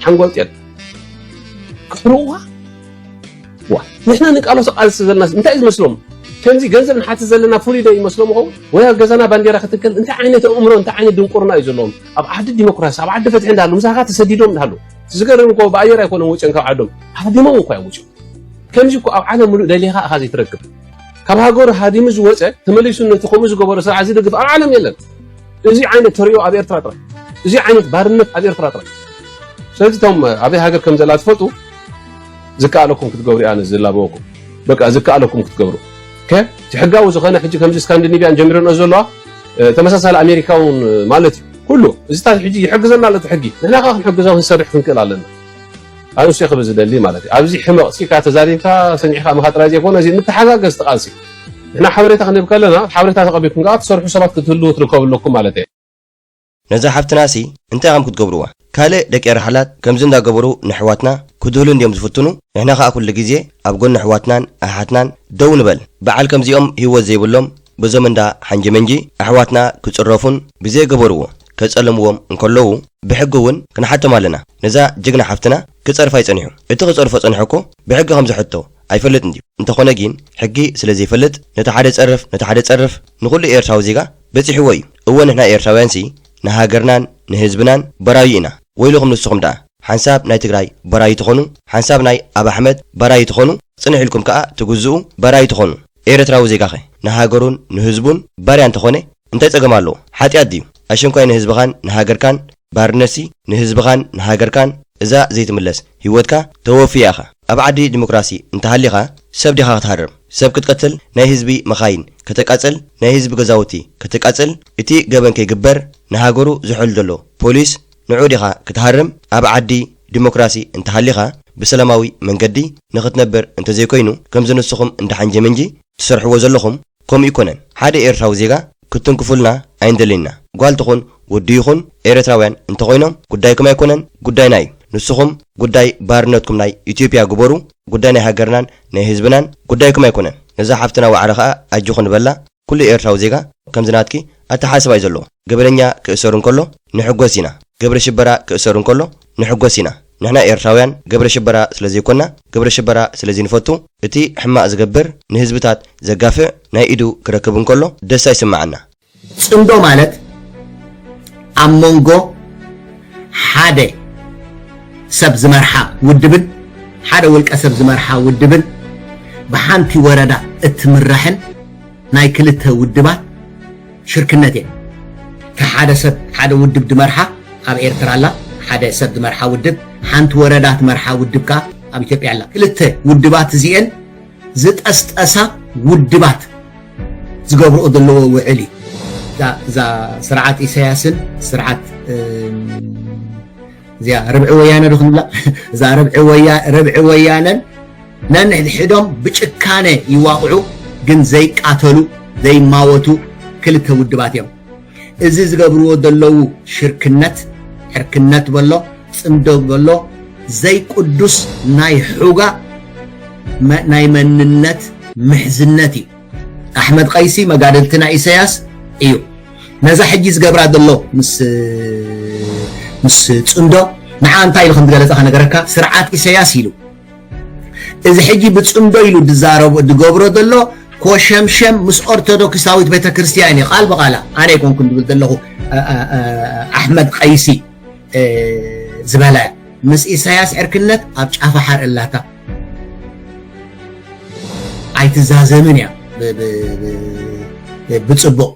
حنقول تيد كروها وا نحن نقالو سقال سزلنا انت ايز مسلوم كنزي ገንዘብ نحات زلنا فولي داي مسلوم هو ويا غزانا بانديرا ከተከል انت عينه عمره انت عينه ድንቁርና ይዘሎም ኣብ ዓዲ ዲሞክራሲ ኣብ ዓዲ ፍትሒ እንዳሉ ምሳኻ ተሰዲዶም እንዳሉ ዝገርም እኮ ባየር አይኮነም ወጭን ካብ ዓዶም ሃዲሞ እንኳ ይወጭ ከምዚ እኮ ኣብ ዓለም ሙሉ ደሊኻ ኣኻ ዘይትረክብ ካብ ሃገር ሃዲሙ ዝወፀ ተመሊሱ ነትኹም ዝገበሩ ስራ ዝደግፍ ኣብ ዓለም የለን እዚ ዓይነት ተሪዮ ኣብ ኤርትራ ጥራይ እዚ ዓይነት ባርነት ኣብ ኤርትራ ጥራይ ስለዚህ ቶም ኣብ ሃገር ከም ዘላ ትፈልጡ ዝካኣለኩም ክትገብሩ ኣነ ዝላበወኩም በቃ ዝካኣለኩም ክትገብሩ ትሕጋው ዝኾነ ሕጂ ከምዚ ስካንዲኔቪያን ጀሚሮን ዘለዋ ተመሳሳሊ ኣሜሪካውን ማለት ኩሉ እዚ ታ ሕጂ ይሕግዘና ኣሎ ትሕጊ ንሕና ካ ክንሕግዛው ክንሰርሕ ክንክእል ኣለና ኣንሱ ይኽብ ዝደሊ ማለት እዩ ኣብዚ ሕመቕ ሲካ ተዛሪብካ ሰኒዕካ መኻጥራ ዘይኮነ እዚ ንተሓጋገዝ ተቃልሲ نحن حبريتا خنبكا لنا حبريتا تقبيكم قاعد تصرحوا سبات كتلو تركبوا لكم مالتي نزا حفتناسي انت عم كتقبروها كالي دك رحلات كم زندا قبرو نحواتنا كدولن ديم زفتنو احنا خا كل غيزي ابغون نحواتنا احاتنا دو نبل بعل كم زيوم هو زي بلوم بزمن دا حنجمنجي احواتنا كتصرفون بزي قبرو كتصلموهم انكلو بحقون كنا حتى مالنا نزا جقنا حفتنا كتصرفا يصنحو انت كتصرفا صنحكو بحقهم زحتو አይፈልጥ እንዴ እንተ ኾነ ግን ሕጊ ስለዚ ይፈልጥ ነታ ሓደ ጸርፍ ንኹሉ ኤርትራዊ ዜጋ በፂሕዎ እዩ እወ ንሕና ኤርትራውያን ሲ ንሃገርናን ንህዝብናን በራዩ ኢና ወይልኹም ንስኹም ደኣ ሓንሳብ ናይ ትግራይ በራዩ ትኾኑ ሓንሳብ ናይ ኣብ ኣሕመድ በራዩ ትኾኑ ጽንሕ ኢልኩም ከዓ ትግዝኡ በራዩ ትኾኑ ኤርትራዊ ዜጋ ኸ ንሃገሩን ንህዝቡን ባርያ እንተኾነ እንታይ ጸገም ኣለዎ ሓጢኣት ድዩ ኣሸንኳይ ንህዝብኻን ንሃገርካን ባርነሲ ንህዝብኻን ንሃገርካን እዛ ዘይትምለስ ህይወትካ ተወፊያ ኢኻ ኣብ ዓዲ ዲሞክራሲ እንተሃሊኻ ሰብ ዲኻ ክትሃርም ሰብ ክትቀትል ናይ ህዝቢ መኻይን ከተቃጽል ናይ ህዝቢ ገዛውቲ ከተቃጽል እቲ ገበን ከይግበር ንሃገሩ ዝሕል ዘሎ ፖሊስ ንዑ ዲኻ ክትሃርም ኣብ ዓዲ ዲሞክራሲ እንተሃሊኻ ብሰላማዊ መንገዲ ንኽትነብር እንተዘይኮይኑ ከም ዝንስኹም እንዳሓንጀም እንጂ ትሰርሕዎ ዘለኹም ከምኡ ይኮነን ሓደ ኤርትራዊ ዜጋ ክትንክፉልና ኣይንደለና ጓል ትኹን ውድ ይኹን ኤርትራውያን እንተኾይኖም ጉዳይኩም ኣይኮነን ጉዳይና እዩ ንስኹም ጉዳይ ባርነትኩም ናይ ኢትዮጵያ ግበሩ ጉዳይ ናይ ሃገርናን ናይ ህዝብናን ጉዳይኩም ኣይኮነን እዛ ሓፍትና ዋዕረ ከዓ ኣጅኹን በላ ኩሉ ኤርትራዊ ዜጋ ከም ዝናትኪ ኣተሓስባ እዩ ዘሎ ገበለኛ ክእሰሩ እንከሎ ንሕጎስ ኢና ገብረ ሽበራ ክእሰሩ እንከሎ ንሕጎስ ኢና ንሕና ኤርትራውያን ገብረ ሽበራ ስለዚ ይኮና ገብረ ሽበራ ስለዚ ንፈቱ እቲ ሕማቅ ዝገብር ንህዝብታት ዘጋፍዕ ናይ ኢዱ ክረክብ እንከሎ ደስ ይስማዓና ጽምዶ ማለት ኣሞንጎ ሓደ ሰብ ዝመርሓ ውድብን ሓደ ውልቀ ሰብ ዝመርሓ ውድብን ብሓንቲ ወረዳ እትምራሕን ናይ ክልተ ውድባት ሽርክነት እየ ከሓደ ሰብ ሓደ ውድብ ድመርሓ ኣብ ኤርትራ ኣላ ሓደ ሰብ ድመርሓ ውድብ ሓንቲ ወረዳ ትመርሓ ውድብ ከዓ ኣብ ኢትዮጵያ ኣላ ክልተ ውድባት እዚአን ዝጠስጠሳ ውድባት ዝገብርኦ ዘለዎ ውዕል እዩ ዛ ስርዓት ኢሳያስን ስርዓት እዚኣ ረብዒ ወያነ ድኹምላ እዛ ረብዒ ወያነን ነንሕድሕዶም ብጭካነ ይዋቕዑ ግን ዘይቃተሉ ዘይማወቱ ክልተ ውድባት እዮም እዚ ዝገብርዎ ዘለዉ ሽርክነት ሕርክነት በሎ ጽምዶ በሎ ዘይቅዱስ ናይ ሑጋ ናይ መንነት ምሕዝነት እዩ ኣሕመድ ቀይሲ መጋደልትና ኢሳያስ እዩ ነዛ ሕጂ ዝገብራ ዘሎ ምስ ጽምዶ ንዓ እንታይ ኢሉ ከም ዝገለጸ ነገረካ ስርዓት ኢሳያስ ኢሉ እዚ ሕጂ ብጽምዶ ኢሉ ድዛረቡ ድገብሮ ዘሎ ኮሸምሸም ምስ ኦርቶዶክሳዊት ቤተክርስቲያን ቃል በቃላ ኣነ ይኮንኩን ድብል ዘለኹ ኣሕመድ ቀይሲ ዝበላ ምስ ኢሳያስ ዕርክነት ኣብ ጫፋ ሓርላታ ኣይትዛዘምን እያ ብጽቡቕ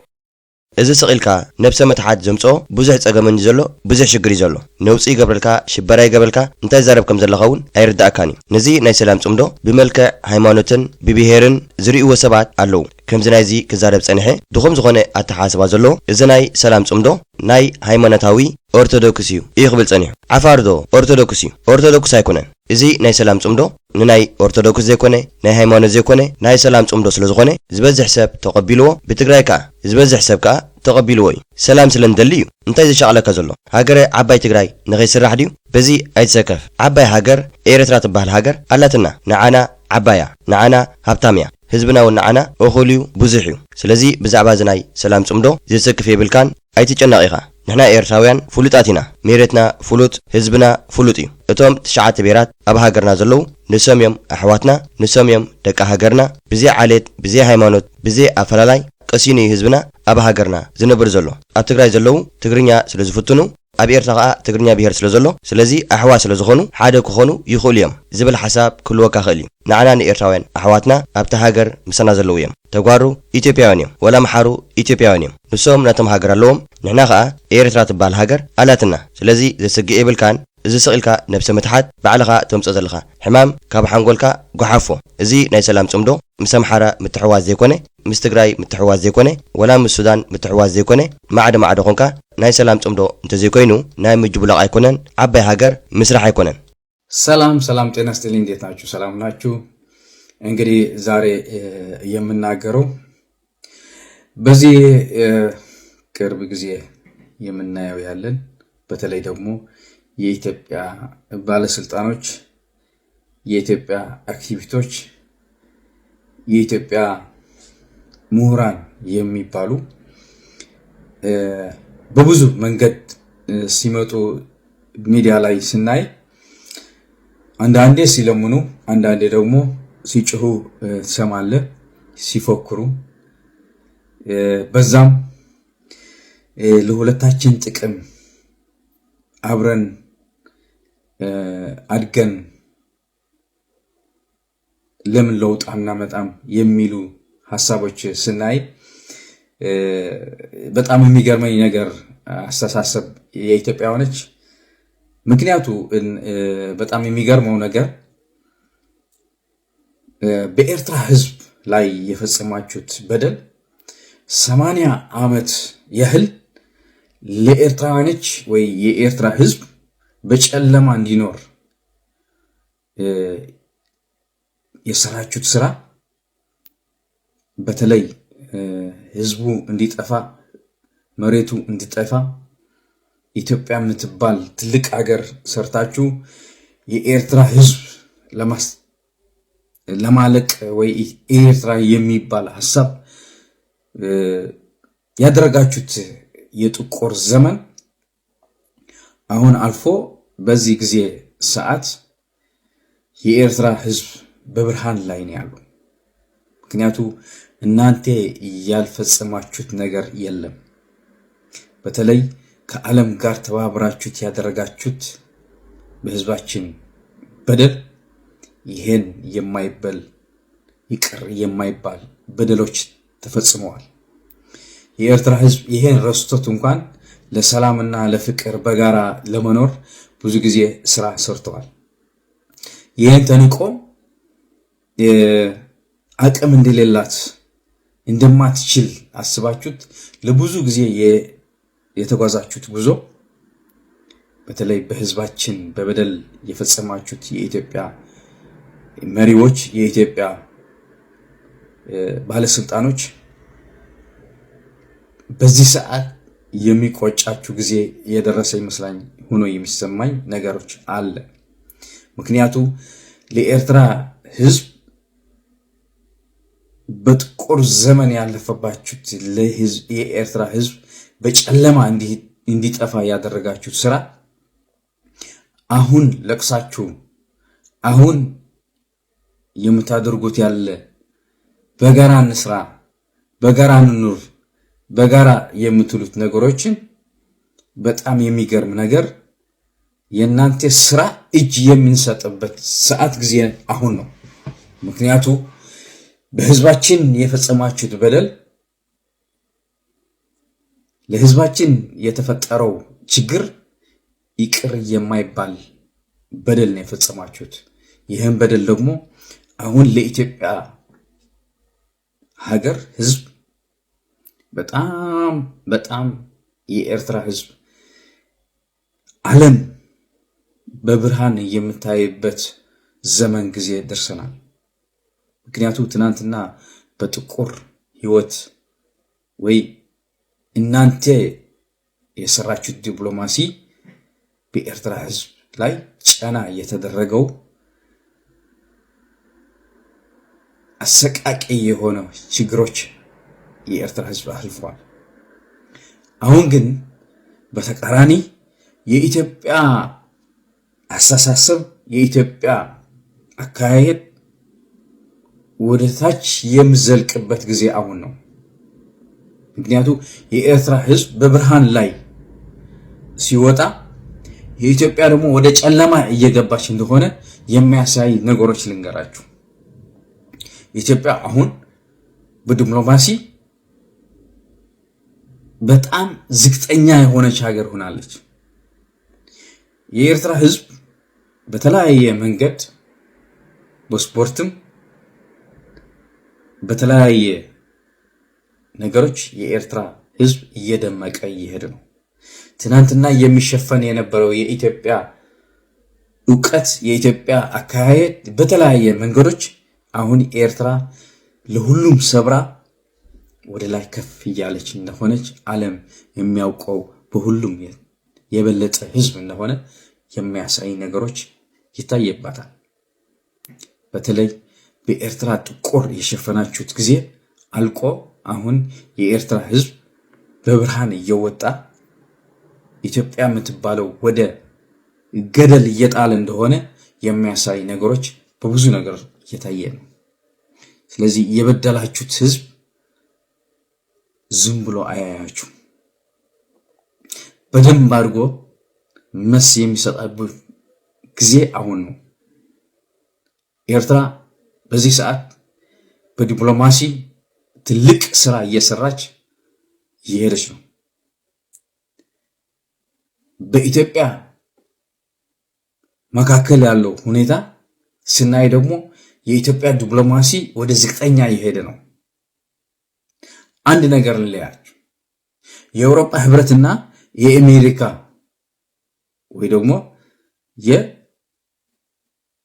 እዚ ስቂልካ ነብሰ መትሓት ዘምጾ ብዙሕ ጸገመን ዘሎ ብዙሕ ሽግር ዘሎ ነውፂ ይገብረልካ ሽበራ ይገብረልካ እንታይ ዘረብ ከም ዘለኸውን ኣይርዳእካኒ ነዚ ናይ ሰላም ጽምዶ ብመልክዕ ሃይማኖትን ብብሄርን ዝርእይዎ ሰባት ኣለዉ ከምዚ ናይዚ ክዛረብ ጸኒሐ ድኹም ዝኾነ ኣተሓስባ ዘሎ እዚ ናይ ሰላም ጽምዶ ናይ ሃይማኖታዊ ኦርቶዶክስ እዩ ይኽብል ጸኒሑ ዓፋር ዶ ኦርቶዶክስ እዩ ኦርቶዶክስ ኣይኮነን እዚ ናይ ሰላም ጽምዶ ንናይ ኦርቶዶክስ ዘይኮነ ናይ ሃይማኖት ዘይኮነ ናይ ሰላም ጽምዶ ስለ ዝኾነ ዝበዝሕ ሰብ ተቐቢልዎ ብትግራይ ከዓ ዝበዝሕ ሰብ ከዓ ተቐቢልዎ እዩ ሰላም ስለንደሊ እዩ እንታይ ዘሸቕለካ ዘሎ ሃገረ ዓባይ ትግራይ ንኸይስራሕ ድዩ በዚ ኣይትሰከፍ ዓባይ ሃገር ኤርትራ ትበሃል ሃገር ኣላትና ንዓና ዓባያ ንዓና ሃብታምያ ህዝብና እውን ንዓና እኹል እዩ ብዙሕ እዩ ስለዚ ብዛዕባ እዚ ናይ ሰላም ጽምዶ ዝስክፍ የብልካን ኣይትጨነቕ ኢኻ ንሕና ኤርትራውያን ፍሉጣት ኢና ሜሬትና ፍሉጥ ህዝብና ፍሉጥ እዩ እቶም 9 ብሄራት ኣብ ሃገርና ዘለዉ ንሶም እዮም ኣሕዋትና ንሶም እዮም ደቂ ሃገርና ብዘይ ዓሌት ብዘይ ሃይማኖት ብዘይ ኣፈላላይ ቀሲኑ ህዝብና ኣብ ሃገርና ዝነብር ዘሎ ኣብ ትግራይ ዘለዉ ትግርኛ ስለ ዝፍትኑ ኣብ ኤርትራ ከዓ ትግርኛ ብሄር ስለ ዘሎ ስለዚ ኣሕዋ ስለ ዝኾኑ ሓደ ክኾኑ ይኽእሉ እዮም ዝብል ሓሳብ ክህልወካ ክእል እዩ ንዓና ንኤርትራውያን ኣሕዋትና ኣብቲ ሃገር ምሳና ዘለዉ እዮም ተጓሩ ኢትዮጵያውያን እዮም ወላ መሓሩ ኢትዮጵያውያን እዮም ንሶም ናቶም ሃገር ኣለዎም ንሕና ከዓ ኤርትራ ትበሃል ሃገር ኣላትና ስለዚ ዘስግእ የብልካን እዚ ስቂልካ ነብሰ መትሓት ባዕልኻ ተምፅእ ዘለኻ ሕማም ካብ ሓንጎልካ ጓሓፎ እዚ ናይ ሰላም ጽምዶ ምስ ኣምሓራ ምትሕዋዝ ዘይኮነ ምስ ትግራይ ምትሕዋዝ ዘይኮነ ወላ ምስ ሱዳን ምትሕዋዝ ዘይኮነ ማዕደ ማዕደ ኾንካ ናይ ሰላም ጽምዶ እንተዘይኮይኑ ናይ ምጅቡላቕ ኣይኮነን ዓባይ ሃገር ምስራሕ አይኮነን ሰላም ጤና ይስጥልኝ እንዴት ናችሁ ሰላም ናችሁ እንግዲህ ዛሬ የምናገረው በዚህ ቅርብ ጊዜ የምናየው ያለን በተለይ ደግሞ የኢትዮጵያ ባለስልጣኖች የኢትዮጵያ አክቲቪስቶች የኢትዮጵያ ምሁራን የሚባሉ በብዙ መንገድ ሲመጡ ሚዲያ ላይ ስናይ አንዳንዴ ሲለምኑ አንዳንዴ ደግሞ ሲጮሁ ትሰማለህ ሲፎክሩ በዛም ለሁለታችን ጥቅም አብረን አድገን ለምን ለውጥ አናመጣም የሚሉ ሐሳቦች ስናይ በጣም የሚገርመኝ ነገር አስተሳሰብ የኢትዮጵያውያኖች ምክንያቱ በጣም የሚገርመው ነገር በኤርትራ ህዝብ ላይ የፈጸማችሁት በደል 80 ዓመት ያህል ለኤርትራውያኖች ወይ የኤርትራ ህዝብ በጨለማ እንዲኖር የሰራችሁት ስራ በተለይ ህዝቡ እንዲጠፋ መሬቱ እንዲጠፋ ኢትዮጵያ የምትባል ትልቅ ሀገር ሰርታችሁ የኤርትራ ህዝብ ለማለቅ ወይ ኤርትራ የሚባል ሐሳብ ያደረጋችሁት የጥቁር ዘመን አሁን አልፎ በዚህ ጊዜ ሰዓት የኤርትራ ህዝብ በብርሃን ላይ ነው ያለው። ምክንያቱ እናንተ ያልፈጸማችሁት ነገር የለም። በተለይ ከዓለም ጋር ተባብራችሁት ያደረጋችሁት በህዝባችን በደል ይሄን የማይበል ይቅር የማይባል በደሎች ተፈጽመዋል። የኤርትራ ህዝብ ይሄን ረስቶት እንኳን ለሰላምና ለፍቅር በጋራ ለመኖር ብዙ ጊዜ ስራ ሰርተዋል። ይሄን ተንቆ አቅም እንደሌላት እንደማትችል አስባችሁት ለብዙ ጊዜ የተጓዛችሁት ጉዞ በተለይ በህዝባችን በበደል የፈጸማችሁት የኢትዮጵያ መሪዎች የኢትዮጵያ ባለስልጣኖች በዚህ ሰዓት የሚቆጫችሁ ጊዜ የደረሰ ይመስላኝ ሆኖ የሚሰማኝ ነገሮች አለ። ምክንያቱ ለኤርትራ ህዝብ በጥቁር ዘመን ያለፈባችሁት የኤርትራ ህዝብ በጨለማ እንዲጠፋ ያደረጋችሁት ስራ አሁን ለቅሳችሁ አሁን የምታደርጉት ያለ በጋራ እንስራ፣ በጋራ እንኑር፣ በጋራ የምትሉት ነገሮችን በጣም የሚገርም ነገር የእናንተ ስራ እጅ የምንሰጥበት ሰዓት ጊዜ አሁን ነው። ምክንያቱ በህዝባችን የፈጸማችሁት በደል ለህዝባችን የተፈጠረው ችግር ይቅር የማይባል በደል ነው የፈጸማችሁት። ይህን በደል ደግሞ አሁን ለኢትዮጵያ ሀገር ህዝብ በጣም የኤርትራ ህዝብ ዓለም በብርሃን የምታይበት ዘመን ጊዜ ደርሰናል። ምክንያቱ ትናንትና በጥቁር ህይወት ወይ እናንተ የሰራችሁት ዲፕሎማሲ በኤርትራ ህዝብ ላይ ጫና የተደረገው አሰቃቂ የሆነ ችግሮች የኤርትራ ህዝብ አልፏል። አሁን ግን በተቃራኒ የኢትዮጵያ አስተሳሰብ የኢትዮጵያ አካሄድ ወደ ታች የሚዘልቅበት ጊዜ አሁን ነው። ምክንያቱ የኤርትራ ህዝብ በብርሃን ላይ ሲወጣ የኢትዮጵያ ደግሞ ወደ ጨለማ እየገባች እንደሆነ የሚያሳይ ነገሮች ልንገራችሁ። ኢትዮጵያ አሁን በዲፕሎማሲ በጣም ዝቅተኛ የሆነች ሀገር ሆናለች። የኤርትራ ህዝብ በተለያየ መንገድ በስፖርትም በተለያየ ነገሮች የኤርትራ ህዝብ እየደመቀ እየሄደ ነው። ትናንትና የሚሸፈን የነበረው የኢትዮጵያ ዕውቀት የኢትዮጵያ አካሄድ በተለያየ መንገዶች አሁን ኤርትራ ለሁሉም ሰብራ ወደ ላይ ከፍ እያለች እንደሆነች ዓለም የሚያውቀው በሁሉም የበለጠ ህዝብ እንደሆነ የሚያሳይ ነገሮች ይታየባታል። በተለይ በኤርትራ ጥቁር የሸፈናችሁት ጊዜ አልቆ አሁን የኤርትራ ህዝብ በብርሃን እየወጣ ኢትዮጵያ የምትባለው ወደ ገደል እየጣለ እንደሆነ የሚያሳይ ነገሮች በብዙ ነገር እየታየ ነው። ስለዚህ የበደላችሁት ህዝብ ዝም ብሎ አያያችሁ። በደንብ አድርጎ መስ የሚሰጣበት ጊዜ አሁን ነው። ኤርትራ በዚህ ሰዓት በዲፕሎማሲ ትልቅ ስራ እየሰራች እየሄደች ነው። በኢትዮጵያ መካከል ያለው ሁኔታ ስናይ ደግሞ የኢትዮጵያ ዲፕሎማሲ ወደ ዝቅተኛ እየሄደ ነው። አንድ ነገር እንለያችሁ። የአውሮፓ ህብረትና የአሜሪካ ወይ ደግሞ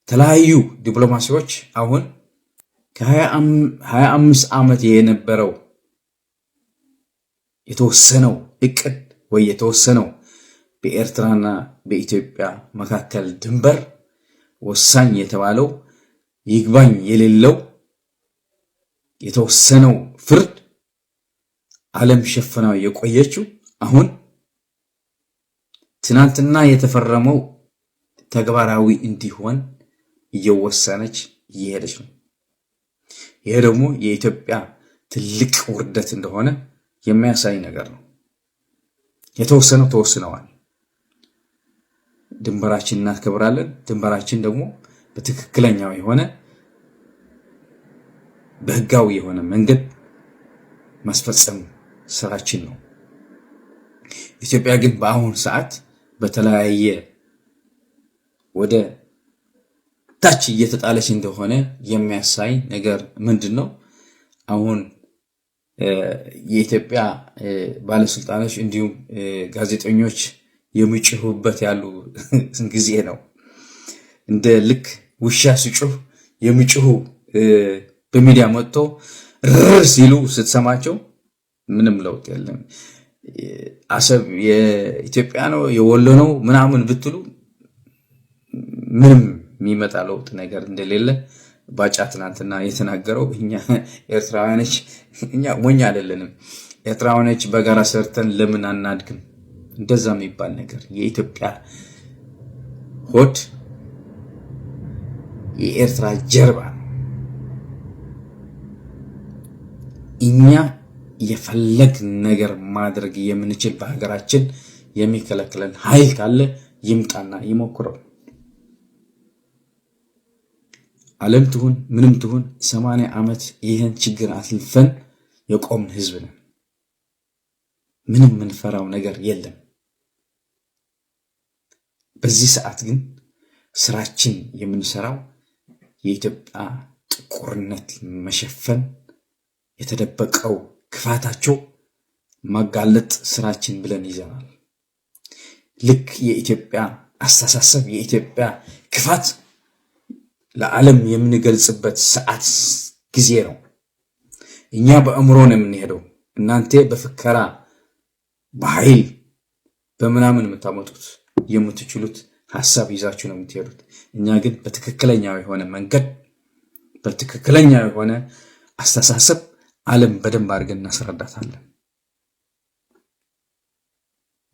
የተለያዩ ዲፕሎማሲዎች አሁን ከ25 ዓመት የነበረው የተወሰነው እቅድ ወይ የተወሰነው በኤርትራና በኢትዮጵያ መካከል ድንበር ወሳኝ የተባለው ይግባኝ የሌለው የተወሰነው ፍርድ ዓለም ሸፍናው የቆየችው አሁን ትናንትና የተፈረመው ተግባራዊ እንዲሆን እየወሰነች እየሄደች ነው። ይሄ ደግሞ የኢትዮጵያ ትልቅ ውርደት እንደሆነ የሚያሳይ ነገር ነው። የተወሰነው ተወስነዋል። ድንበራችን እናከብራለን። ድንበራችን ደግሞ በትክክለኛው የሆነ በህጋዊ የሆነ መንገድ ማስፈጸም ስራችን ነው። ኢትዮጵያ ግን በአሁን ሰዓት በተለያየ ወደ ታች እየተጣለች እንደሆነ የሚያሳይ ነገር ምንድነው? አሁን የኢትዮጵያ ባለስልጣኖች እንዲሁም ጋዜጠኞች የሚጮሁበት ያሉ ጊዜ ነው። እንደ ልክ ውሻ ሲጮህ የሚጮሁ በሚዲያ መጥቶ ሲሉ ስትሰማቸው ምንም ለውጥ የለም። አሰብ የኢትዮጵያ ነው የወሎ ነው ምናምን ብትሉ ምንም የሚመጣ ለውጥ ነገር እንደሌለ ባጫ ትናንትና የተናገረው እኛ ኤርትራውያኖች እኛ ሞኝ አይደለንም። ኤርትራውያኖች በጋራ ሰርተን ለምን አናድግም? እንደዛ የሚባል ነገር የኢትዮጵያ ሆድ የኤርትራ ጀርባ እኛ የፈለግ ነገር ማድረግ የምንችል በሀገራችን የሚከለክለን ኃይል ካለ ይምጣና ይሞክረው። ዓለም ትሁን ምንም ትሁን 80 ዓመት ይህን ችግር አልፈን የቆምን ህዝብ ነን። ምንም ምንፈራው ነገር የለም። በዚህ ሰዓት ግን ስራችን የምንሰራው የኢትዮጵያ ጥቁርነት መሸፈን፣ የተደበቀው ክፋታቸው ማጋለጥ ስራችን ብለን ይዘናል። ልክ የኢትዮጵያ አስተሳሰብ የኢትዮጵያ ክፋት ለዓለም የምንገልጽበት ሰዓት ጊዜ ነው። እኛ በአእምሮ ነው የምንሄደው። እናንተ በፍከራ በኃይል በምናምን የምታመጡት የምትችሉት ሐሳብ ይዛችሁ ነው የምትሄዱት። እኛ ግን በትክክለኛው የሆነ መንገድ በትክክለኛው የሆነ አስተሳሰብ ዓለም በደንብ አድርገን እናስረዳታለን።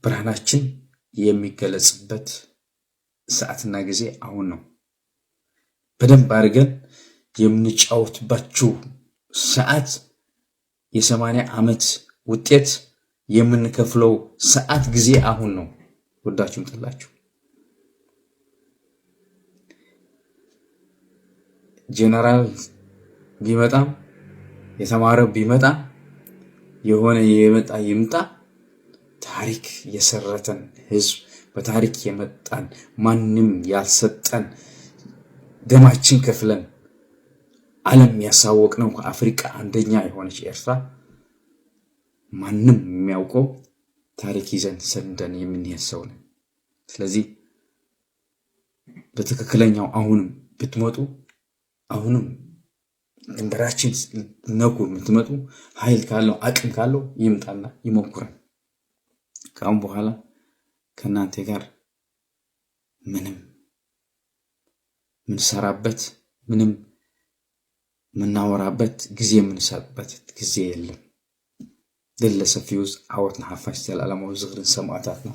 ብርሃናችን የሚገለጽበት ሰዓትና ጊዜ አሁን ነው። በደንብ አድርገን የምንጫወትባችሁ ሰዓት የ80 ዓመት ውጤት የምንከፍለው ሰዓት ጊዜ አሁን ነው። ወዳችሁም ጥላችሁ ጄነራል ቢመጣም የተማረ ቢመጣ የሆነ የመጣ ይምጣ፣ ታሪክ የሰረተን ህዝብ በታሪክ የመጣን ማንም ያልሰጠን ደማችን ከፍለን ዓለም ያሳወቅነው ከአፍሪካ አንደኛ የሆነች ኤርትራ ማንም የሚያውቀው ታሪክ ይዘን ሰንደን የምንሄድ ሰው ነን። ስለዚህ በትክክለኛው አሁንም ብትመጡ አሁንም ድንበራችን ነኩ የምትመጡ ኃይል ካለው አቅም ካለው ይምጣና ይሞክረን። ከአሁን በኋላ ከእናንተ ጋር ምንም ምንሰራበት ምንም ምናወራበት ጊዜ ምንሰጥበት ጊዜ የለም። ለሰፊውዝ ዓወትና ሓፋሽ ዘለዓለማዊ ዝኽርን ሰማዕታትና